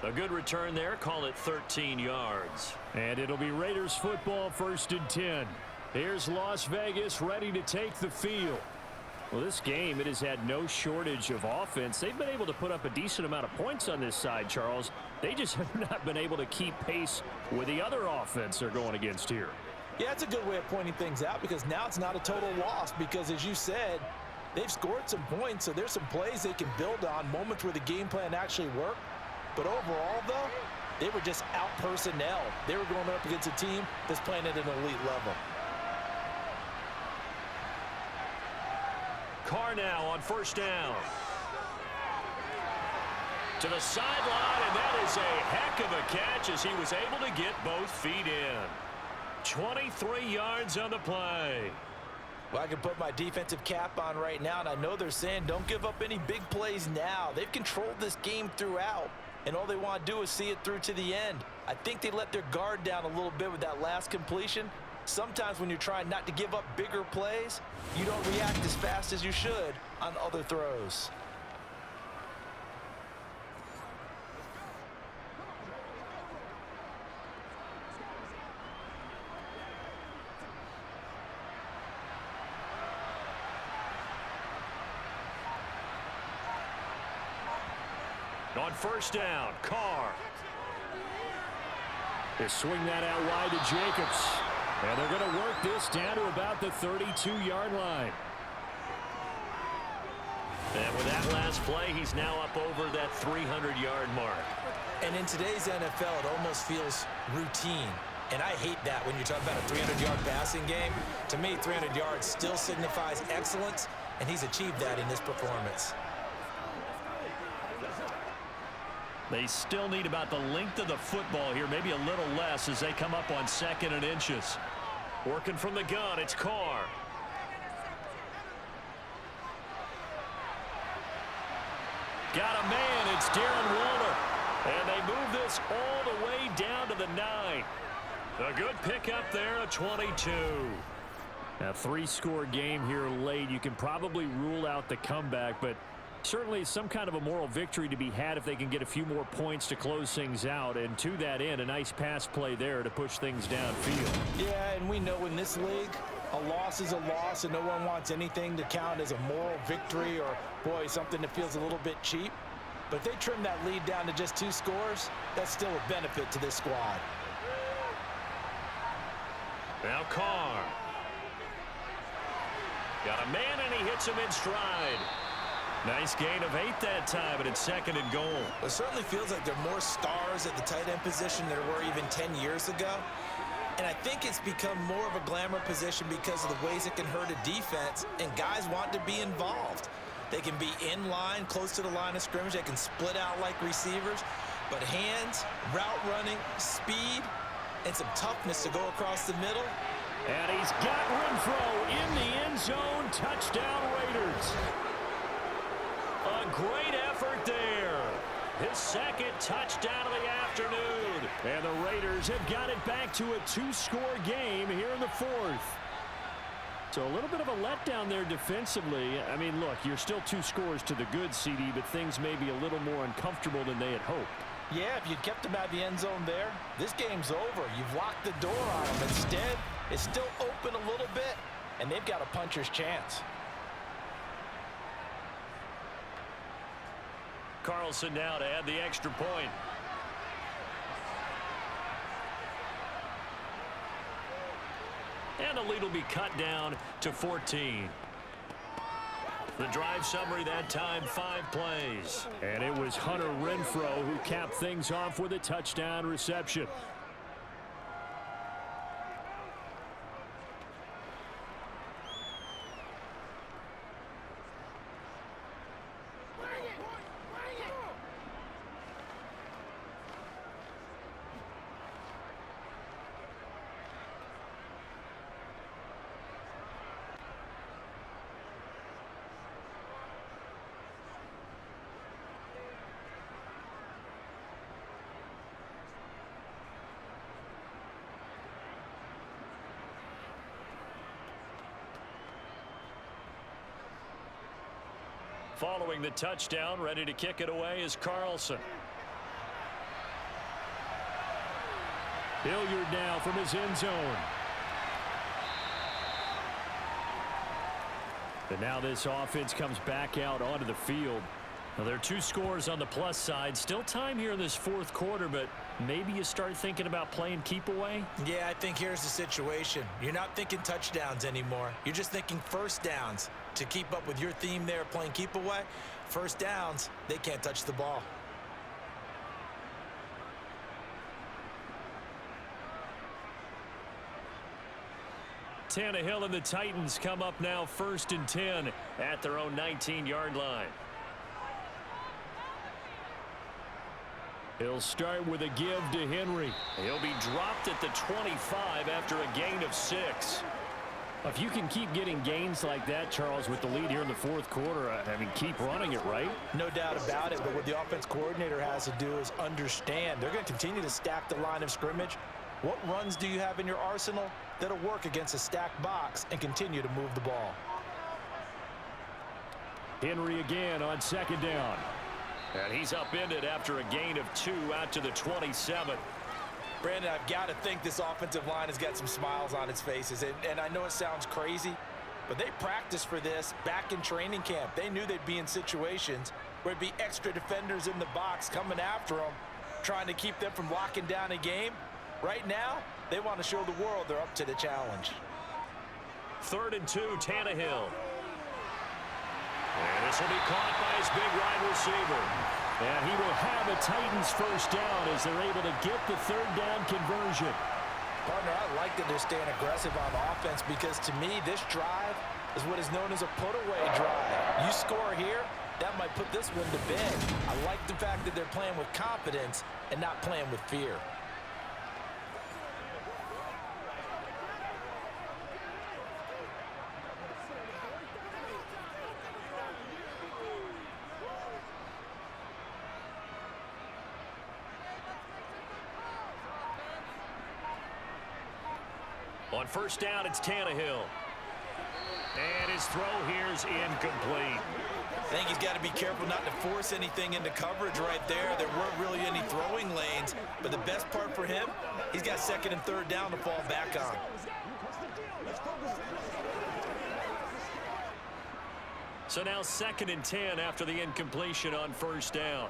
A good return there. Call it 13 yards. And it'll be Raiders football, 1st and 10. Here's Las Vegas ready to take the field. Well, this game, it has had no shortage of offense. They've been able to put up a decent amount of points on this side, Charles. They just have not been able to keep pace with the other offense they're going against here. Yeah, it's a good way of pointing things out because now it's not a total loss because, as you said, they've scored some points, so there's some plays they can build on, moments where the game plan actually worked. But overall, though, they were just out personnel. They were going up against a team that's playing at an elite level. Carr now on 1st down. To the sideline, and that is a heck of a catch as he was able to get both feet in. 23 yards on the play. Well, I can put my defensive cap on right now, and I know they're saying don't give up any big plays now. They've controlled this game throughout, and all they want to do is see it through to the end. I think they let their guard down a little bit with that last completion. Sometimes when you're trying not to give up bigger plays, you don't react as fast as you should on other throws. On first down, Carr. They swing that out wide to Jacobs. And they're going to work this down to about the 32-yard line. And with that last play, he's now up over that 300-yard mark. And in today's NFL, it almost feels routine. And I hate that when you're talking about a 300-yard passing game. To me, 300 yards still signifies excellence, and he's achieved that in this performance. They still need about the length of the football here, maybe a little less as they come up on 2nd and inches. Working from the gun, it's Carr. Got a man, it's Darren Waller. And they move this all the way down to the 9. A good pickup there, a 22. A 3-score game here late. You can probably rule out the comeback, but certainly some kind of a moral victory to be had if they can get a few more points to close things out. And to that end, a nice pass play there to push things downfield. Yeah, and we know in this league, a loss is a loss, and no one wants anything to count as a moral victory or, boy, something that feels a little bit cheap. But if they trim that lead down to just 2 scores, that's still a benefit to this squad. Now Carr. Got a man, and he hits him in stride. Nice gain of 8 that time, but it's 2nd and goal. It certainly feels like there are more stars at the tight end position than there were even 10 years ago. And I think it's become more of a glamour position because of the ways it can hurt a defense, and guys want to be involved. They can be in line, close to the line of scrimmage. They can split out like receivers. But hands, route running, speed, and some toughness to go across the middle. And he's got Renfro in the end zone. Touchdown, Raiders. A great effort there. His 2nd touchdown of the afternoon. And the Raiders have got it back to a 2-score game here in the 4th. So a little bit of a letdown there defensively. I mean, look, you're still 2 scores to the good, CD, but things may be a little more uncomfortable than they had hoped. Yeah, if you'd kept them out of the end zone there, this game's over. You've locked the door on them. Instead, it's still open a little bit, and they've got a puncher's chance. Carlson now to add the extra point. And the lead will be cut down to 14. The drive summary that time, 5 plays. And it was Hunter Renfro who capped things off with a touchdown reception. Following the touchdown, ready to kick it away is Carlson. Hilliard now from his end zone. And now this offense comes back out onto the field. Now there are 2 scores on the plus side. Still time here in this 4th quarter, but maybe you start thinking about playing keep away? Yeah, I think here's the situation. You're not thinking touchdowns anymore. You're just thinking first downs. To keep up with your theme there, playing keep away, first downs, they can't touch the ball. Tannehill and the Titans come up now 1st and 10 at their own 19-yard line. He'll start with a give to Henry. He'll be dropped at the 25 after a gain of 6. If you can keep getting gains like that, Charles, with the lead here in the fourth quarter, I mean, keep running it, right? No doubt about it, but what the offense coordinator has to do is understand. They're going to continue to stack the line of scrimmage. What runs do you have in your arsenal that'll work against a stacked box and continue to move the ball? Henry again on second down. And he's upended after a gain of 2 out to the 27. Brandon, I've got to think this offensive line has got some smiles on its faces. And I know it sounds crazy, but they practiced for this back in training camp. They knew they'd be in situations where there'd be extra defenders in the box coming after them, trying to keep them from locking down a game. Right now, they want to show the world they're up to the challenge. 3rd and 2, Tannehill. And this will be caught by his big wide receiver. And he will have a Titans first down as they're able to get the 3rd down conversion. Partner, I like that they're staying aggressive on offense because to me, this drive is what is known as a put-away drive. You score here, that might put this one to bed. I like the fact that they're playing with confidence and not playing with fear. On first down, it's Tannehill. And his throw here is incomplete. I think he's got to be careful not to force anything into coverage right there. There weren't really any throwing lanes, but the best part for him, he's got 2nd and 3rd down to fall back on. So now 2nd and 10 after the incompletion on first down.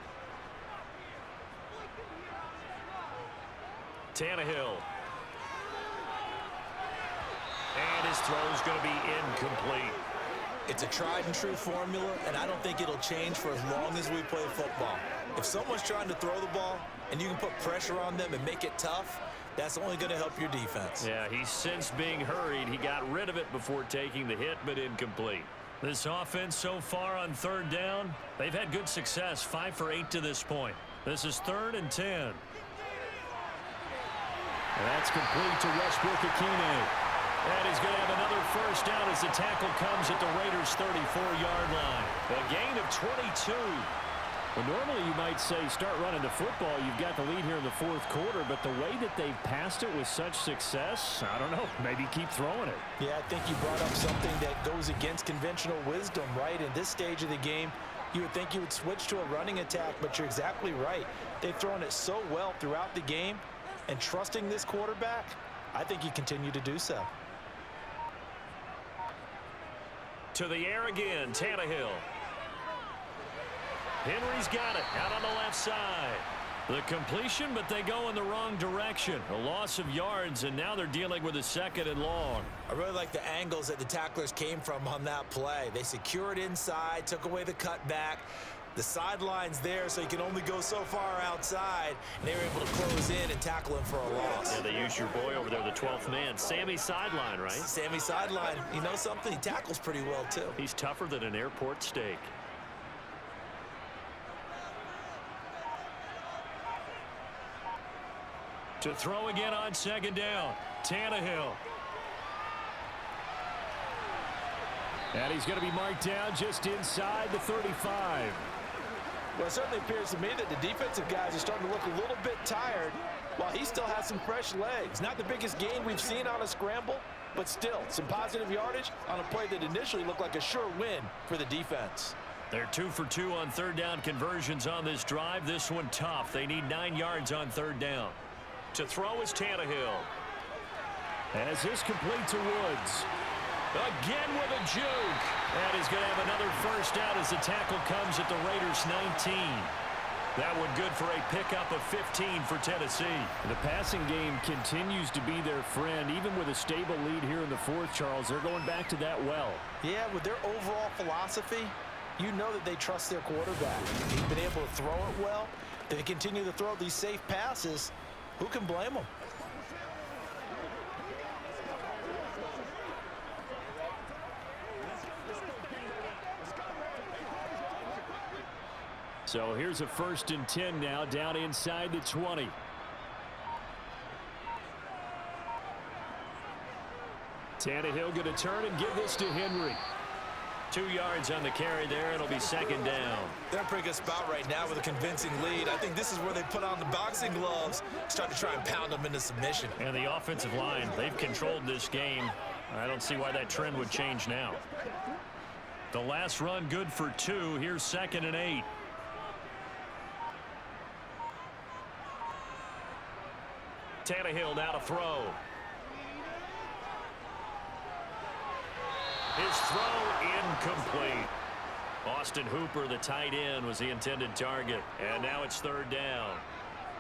Tannehill. And his throw is going to be incomplete. It's a tried and true formula, and I don't think it'll change for as long as we play football. If someone's trying to throw the ball and you can put pressure on them and make it tough, that's only going to help your defense. Yeah, he's since being hurried. He got rid of it before taking the hit, but incomplete. This offense so far on 3rd down, they've had good success, 5 for 8 to this point. This is 3rd and 10. And that's complete to Westbrook-Ikhine. And he's going to have another first down as the tackle comes at the Raiders' 34-yard line. A gain of 22. Well, normally you might say start running the football. You've got the lead here in the fourth quarter, but the way that they've passed it with such success, I don't know, maybe keep throwing it. Yeah, I think you brought up something that goes against conventional wisdom, right? In this stage of the game, you would think you would switch to a running attack, but you're exactly right. They've thrown it so well throughout the game, and trusting this quarterback, I think you continue to do so. To the air again, Tannehill. Henry's got it out on the left side. The completion, but they go in the wrong direction. A loss of yards, and now they're dealing with a 2nd and long. I really like the angles that the tacklers came from on that play. They secured inside, took away the cutback. The sideline's there, so you can only go so far outside. And they were able to close in and tackle him for a loss. Yeah, they used your boy over there, the 12th man. Sammy Sideline, right? Sammy Sideline. You know something? He tackles pretty well, too. He's tougher than an airport steak. To throw again on 2nd down, Tannehill. And he's going to be marked down just inside the 35. Well, it certainly appears to me that the defensive guys are starting to look a little bit tired while he still has some fresh legs. Not the biggest gain we've seen on a scramble, but still some positive yardage on a play that initially looked like a sure win for the defense. They're 2 for 2 on 3rd down conversions on this drive. This one tough. They need 9 yards on 3rd down. To throw is Tannehill. As this complete to Woods. Again with a juke. And he's going to have another first down as the tackle comes at the Raiders' 19. That one good for a pickup of 15 for Tennessee. The passing game continues to be their friend. Even with a stable lead here in the fourth, Charles, they're going back to that well. Yeah, with their overall philosophy, you know that they trust their quarterback. He's been able to throw it well. They continue to throw these safe passes. Who can blame them? So here's a 1st and 10 now, down inside the 20. Tannehill going to turn and give this to Henry. 2 yards on the carry there. It'll be 2nd down. They're in a pretty good spot right now with a convincing lead. I think this is where they put on the boxing gloves, start to try and pound them into submission. And the offensive line, they've controlled this game. I don't see why that trend would change now. The last run good for 2. Here's 2nd and 8. Tannehill now to throw. His throw incomplete. Austin Hooper, the tight end, was the intended target. And now it's 3rd down.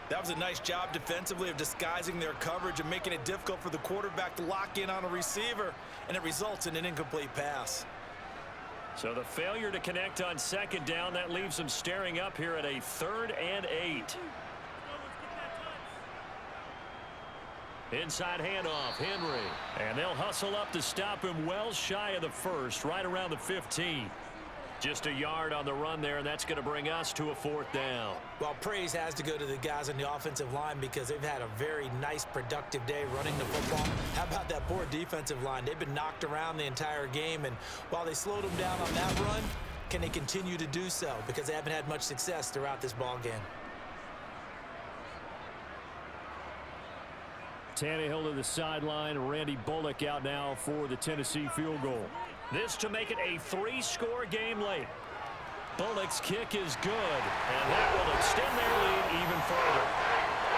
That was a nice job defensively of disguising their coverage and making it difficult for the quarterback to lock in on a receiver, and it results in an incomplete pass. So the failure to connect on 2nd down, that leaves them staring up here at a 3rd and 8. Inside handoff, Henry. And they'll hustle up to stop him well shy of the 1st, right around the 15. Just a yard on the run there, and that's going to bring us to a 4th down. Well, praise has to go to the guys on the offensive line because they've had a very nice, productive day running the football. How about that poor defensive line? They've been knocked around the entire game, and while they slowed them down on that run, can they continue to do so? Because they haven't had much success throughout this ball game. Tannehill to the sideline. Randy Bullock out now for the Tennessee field goal. This to make it a 3-score game late. Bullock's kick is good, and that will extend their lead even further.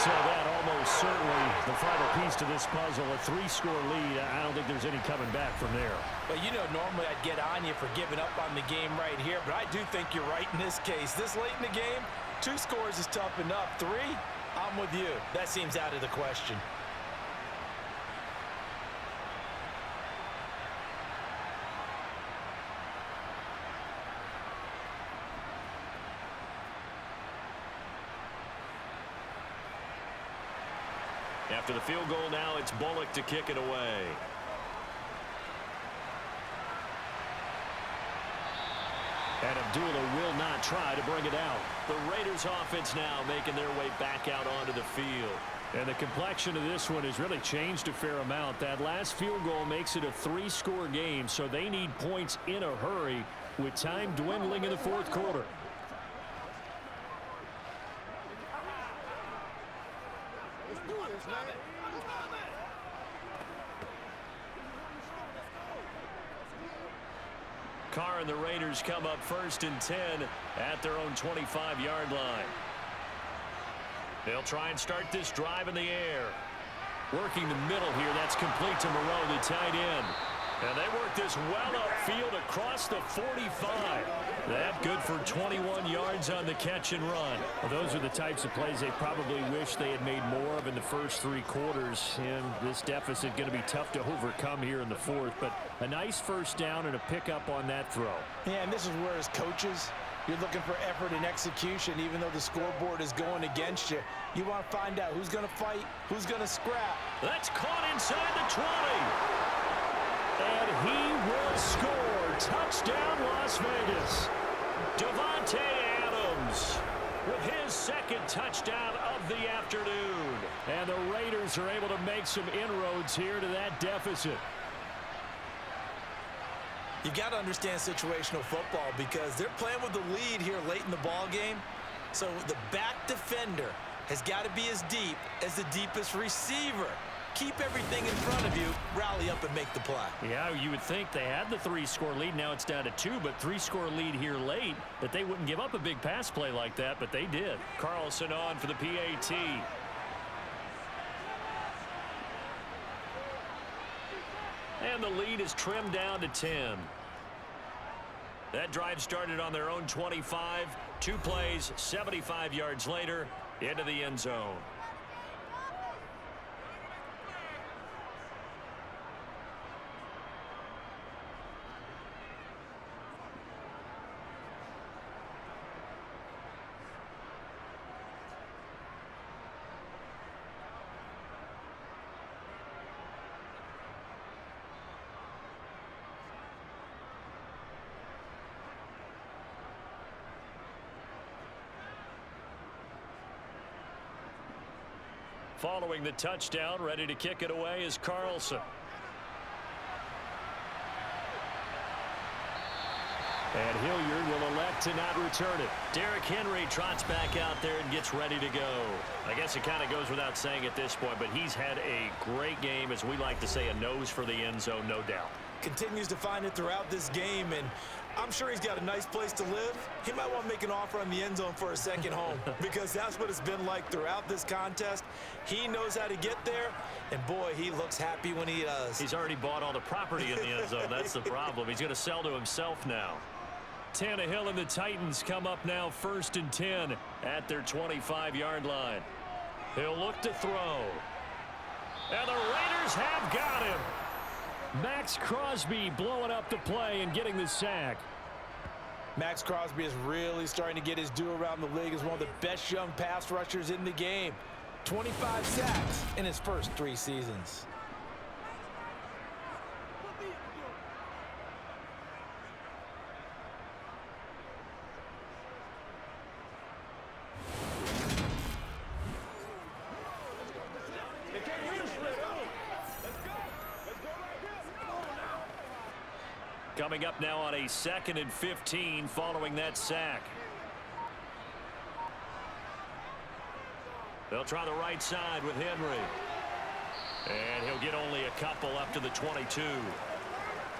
So that almost certainly the final piece to this puzzle, a 3-score lead. I don't think there's any coming back from there. But you know, normally I'd get on you for giving up on the game right here, but I do think you're right in this case. This late in the game, 2 scores is tough enough. 3, I'm with you. That seems out of the question. After the field goal now, it's Bullock to kick it away. And Abdullah will not try to bring it out. The Raiders offense now making their way back out onto the field. And the complexion of this one has really changed a fair amount. That last field goal makes it a 3-score game, so they need points in a hurry with time dwindling in the 4th quarter. Carr and the Raiders come up 1st and 10 at their own 25-yard line. They'll try and start this drive in the air. Working the middle here, that's complete to Moreau, the tight end. And they work this well upfield across the 45. That good for 21 yards on the catch and run. Well, those are the types of plays they probably wish they had made more of in the first 3 quarters. And this deficit going to be tough to overcome here in the 4th. But a nice 1st down and a pickup on that throw. Yeah, and this is where as coaches, you're looking for effort and execution, even though the scoreboard is going against you. You want to find out who's going to fight, who's going to scrap. That's caught inside the 20. And he will score. Touchdown, Las Vegas. Davante Adams with his 2nd touchdown of the afternoon. And the Raiders are able to make some inroads here to that deficit. You got to understand situational football because they're playing with the lead here late in the ball game. So the back defender has got to be as deep as the deepest receiver. Keep everything in front of you, rally up and make the play. Yeah, you would think they had the 3-score lead. Now it's down to 2, but 3-score lead here late, that they wouldn't give up a big pass play like that, but they did. Carlson on for the PAT. And the lead is trimmed down to 10. That drive started on their own 25. 2 plays, 75 yards later, into the end zone. Following the touchdown, ready to kick it away is Carlson. And Hilliard will elect to not return it. Derrick Henry trots back out there and gets ready to go. I guess it kind of goes without saying at this point, but he's had a great game, as we like to say, a nose for the end zone, no doubt. Continues to find it throughout this game, and I'm sure he's got a nice place to live. He might want to make an offer on the end zone for a second home because that's what it's been like throughout this contest. He knows how to get there, and boy, he looks happy when he does. He's already bought all the property in the end zone. That's the problem. He's going to sell to himself now. Tannehill and the Titans come up now 1st and 10 at their 25-yard line. He'll look to throw. And the Raiders have got him. Max Crosby blowing up the play and getting the sack. Max Crosby is really starting to get his due around the league as one of the best young pass rushers in the game. 25 sacks in his first 3 seasons. Coming up now on a 2nd and 15 following that sack. They'll try the right side with Henry. And he'll get only a couple up to the 22.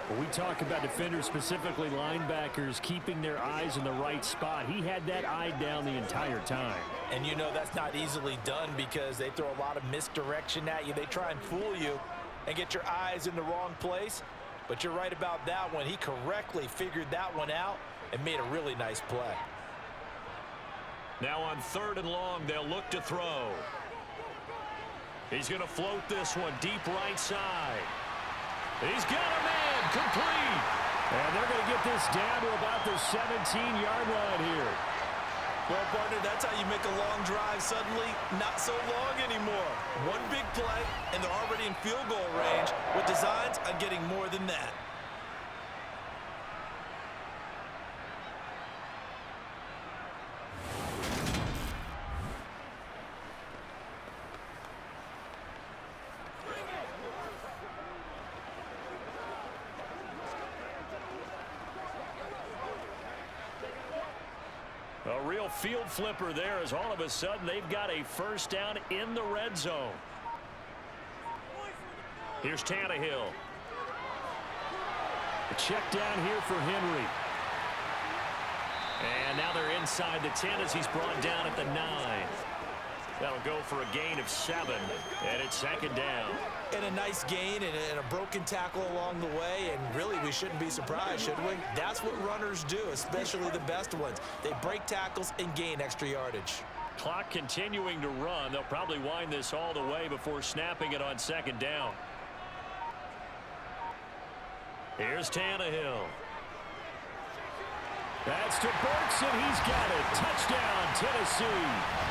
When we talk about defenders, specifically linebackers, keeping their eyes in the right spot, he had that eye down the entire time. And you know that's not easily done because they throw a lot of misdirection at you. They try and fool you and get your eyes in the wrong place. But you're right about that one. He correctly figured that one out and made a really nice play. Now on 3rd and long, they'll look to throw. He's going to float this one deep right side. He's got a man complete. And they're going to get this down to about the 17-yard line here. Well, partner, that's how you make a long drive suddenly not so long anymore. One big play, and they're already in field goal range with designs on getting more than that. A real field flipper there as all of a sudden they've got a 1st down in the red zone. Here's Tannehill. A check down here for Henry. And now they're inside the 10 as he's brought down at the 9. That'll go for a gain of 7, and it's 2nd down. And a nice gain and a broken tackle along the way, and really we shouldn't be surprised, should we? That's what runners do, especially the best ones. They break tackles and gain extra yardage. Clock continuing to run. They'll probably wind this all the way before snapping it on 2nd down. Here's Tannehill. That's to Burks, and he's got it. Touchdown, Tennessee.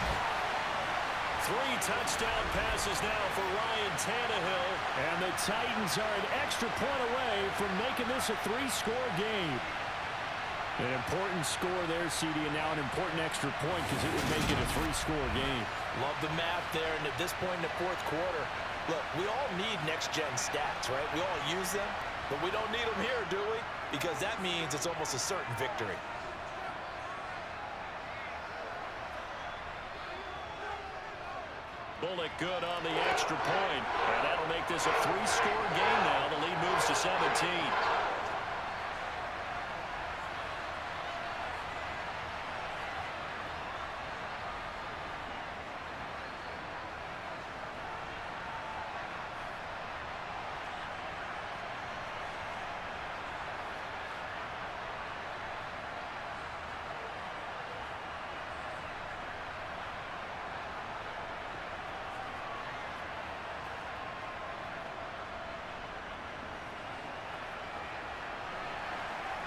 3 touchdown passes now for Ryan Tannehill. And the Titans are an extra point away from making this a 3-score game. An important score there, CD, and now an important extra point because it would make it a 3-score game. Love the math there, and at this point in the 4th quarter, look, we all need next-gen stats, right? We all use them, but we don't need them here, do we? Because that means it's almost a certain victory. Bullock good on the extra point, and that'll make this a 3-score game now. The lead moves to 17.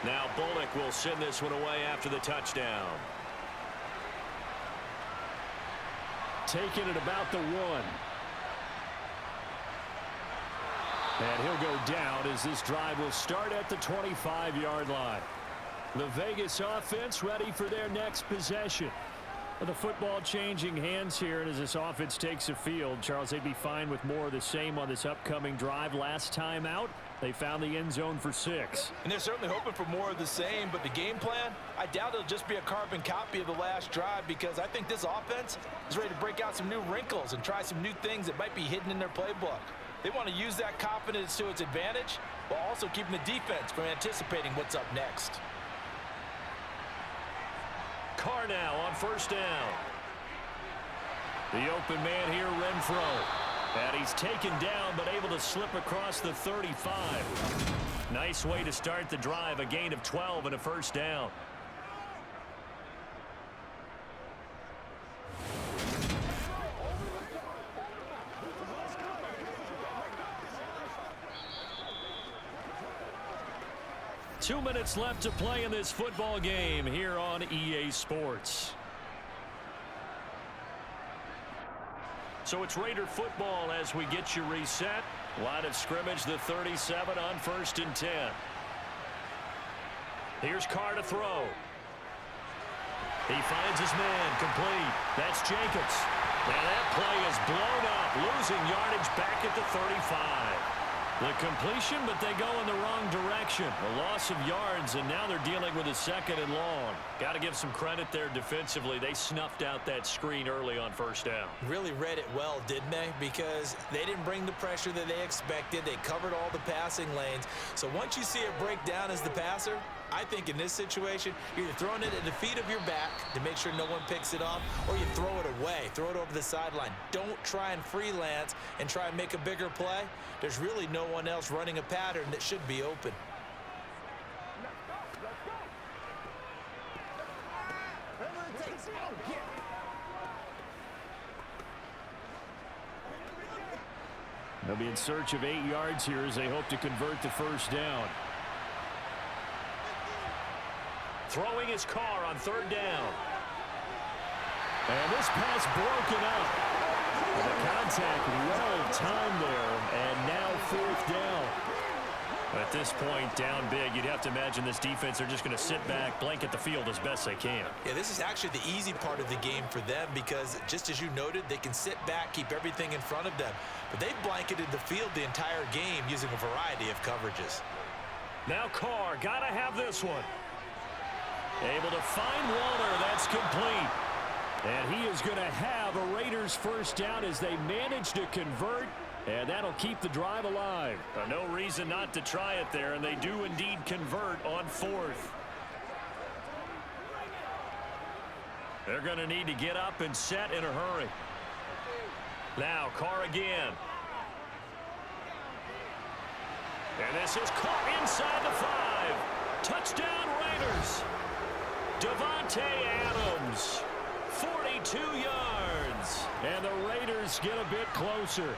Now Bullock will send this one away after the touchdown. Taking it about the 1. And he'll go down as this drive will start at the 25-yard line. The Vegas offense ready for their next possession. Well, the football changing hands here, and as this offense takes a field, Charles, they'd be fine with more of the same on this upcoming drive. Last time out, they found the end zone for 6. And they're certainly hoping for more of the same, but the game plan, I doubt it'll just be a carbon copy of the last drive, because I think this offense is ready to break out some new wrinkles and try some new things that might be hidden in their playbook. They want to use that confidence to its advantage while also keeping the defense from anticipating what's up next. Carr now on first down. The open man here, Renfro. And he's taken down but able to slip across the 35. Nice way to start the drive, a gain of 12 and a first down. Two minutes left to play in this football game here on EA Sports. So it's Raider football as we get you reset. Line of scrimmage, the 37 on 1st and 10. Here's Carr to throw. He finds his man, complete. That's Jacobs. And that play is blown up, losing yardage back at the 35. The completion, but they go in the wrong direction. A loss of yards, and now they're dealing with a 2nd and long. Got to give some credit there defensively. They snuffed out that screen early on first down. Really read it well, didn't they? Because they didn't bring the pressure that they expected. They covered all the passing lanes. So once you see it break down as the passer, I think in this situation, you're either throwing it at the feet of your back to make sure no one picks it off, or you throw it away, throw it over the sideline. Don't try and freelance and try and make a bigger play. There's really no one else running a pattern that should be open. They'll be in search of 8 yards here as they hope to convert the first down. Throwing his Carr on 3rd down. And this pass broken up. The contact well timed there, and now 4th down. At this point, down big, you'd have to imagine this defense are just going to sit back, blanket the field as best they can. Yeah, this is actually the easy part of the game for them because, just as you noted, they can sit back, keep everything in front of them. But they've blanketed the field the entire game using a variety of coverages. Now Carr, got to have this one. Able to find Walter. That's complete. And he is going to have a Raiders first down as they manage to convert, and that'll keep the drive alive. No reason not to try it there, and they do indeed convert on 4th. They're going to need to get up and set in a hurry. Now Carr again. And this is caught inside the 5. Touchdown Raiders. Devontae Adams, 42 yards. And the Raiders get a bit closer.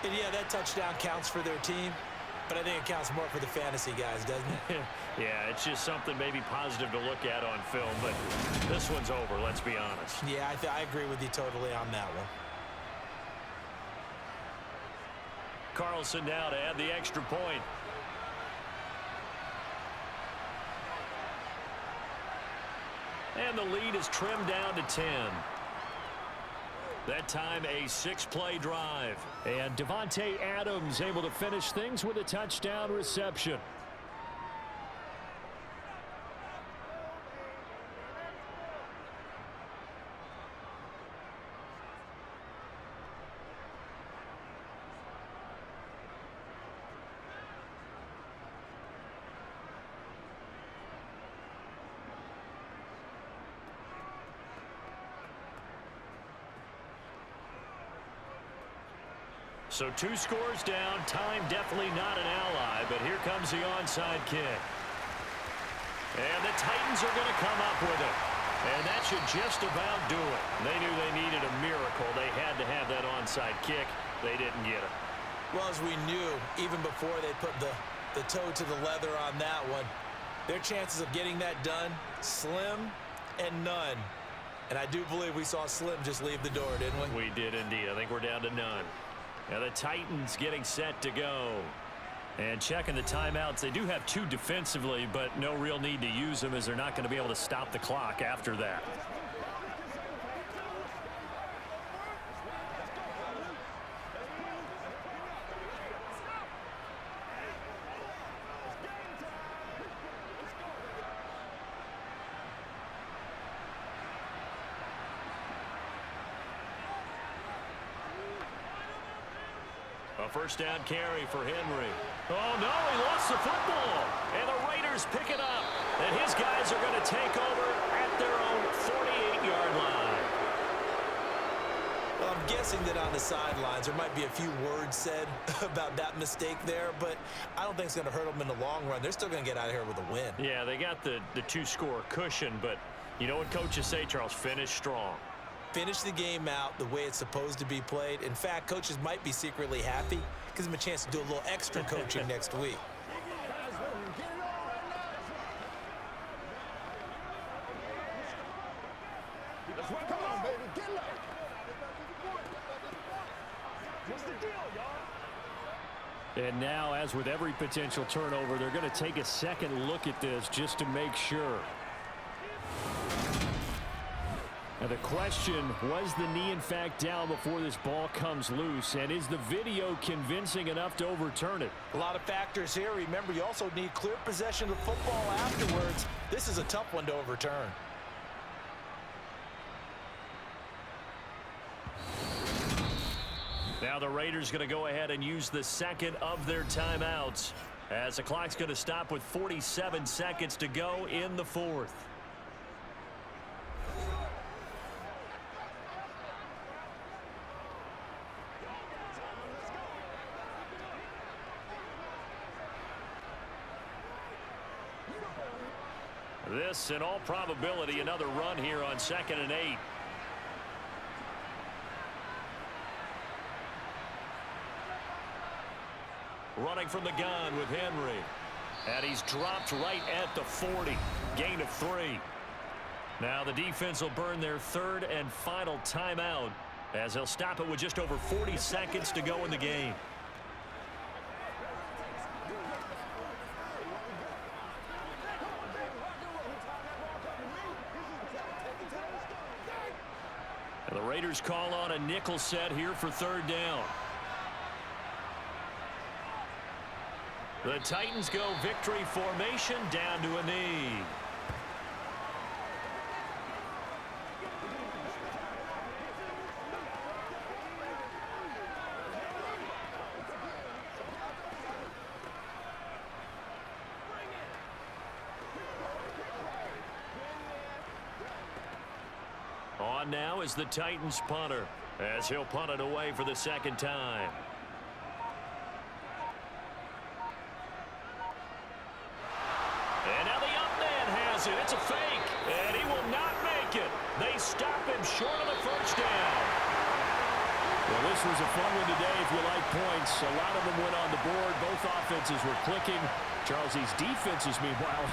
And yeah, that touchdown counts for their team, but I think it counts more for the fantasy guys, doesn't it? Yeah, it's just something maybe positive to look at on film, but this one's over, let's be honest. Yeah, I agree with you totally on that one. Carlson now to add the extra point. And the lead is trimmed down to 10. That time a 6-play drive. And Devontae Adams able to finish things with a touchdown reception. So 2 scores down. Time definitely not an ally, but here comes the onside kick. And the Titans are going to come up with it. And that should just about do it. They knew they needed a miracle. They had to have that onside kick. They didn't get it. Well, as we knew, even before they put the toe to the leather on that one, their chances of getting that done, slim and none. And I do believe we saw Slim just leave the door, didn't we? We did indeed. I think we're down to none. Now the Titans getting set to go. And checking the timeouts. They do have 2 defensively, but no real need to use them as they're not going to be able to stop the clock after that. A first down carry for Henry. Oh, no, he lost the football. And the Raiders pick it up. And his guys are going to take over at their own 48-yard line. Well, I'm guessing that on the sidelines there might be a few words said about that mistake there, but I don't think it's going to hurt them in the long run. They're still going to get out of here with a win. Yeah, they got the two-score cushion, but you know what coaches say, Charles? Finish strong. Finish the game out the way it's supposed to be played. In fact, coaches might be secretly happy. Gives them a chance to do a little extra coaching next week. Come on, baby, get low. What's the deal, y'all? And now, as with every potential turnover, they're going to take a second look at this just to make sure. Now the question, was the knee in fact down before this ball comes loose? And is the video convincing enough to overturn it? A lot of factors here. Remember, you also need clear possession of the football afterwards. This is a tough one to overturn. Now the Raiders going to go ahead and use the second of their timeouts as the clock's going to stop with 47 seconds to go in the fourth. This, in all probability, another run here on 2nd and 8. Running from the gun with Henry. And he's dropped right at the 40. Gain of 3. Now the defense will burn their third and final timeout as they'll stop it with just over 40 seconds to go in the game. And the Raiders call on a nickel set here for 3rd down. The Titans go victory formation down to a knee. On now is the Titans punter as he'll punt it away for the 2nd time. And now the up man has it. It's a fake. And he will not make it. They stop him short of the first down. Well, this was a fun one today if you like points. A lot of them went on the board. Both offenses were clicking. Charles, these defenses, meanwhile,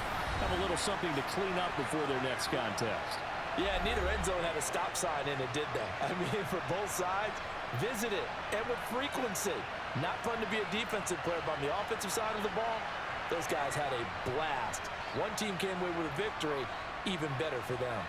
have a little something to clean up before their next contest. Yeah, neither end zone had a stop sign in it, did they? I mean, for both sides, visit it, and with frequency. Not fun to be a defensive player, but on the offensive side of the ball, those guys had a blast. One team came away with a victory, even better for them.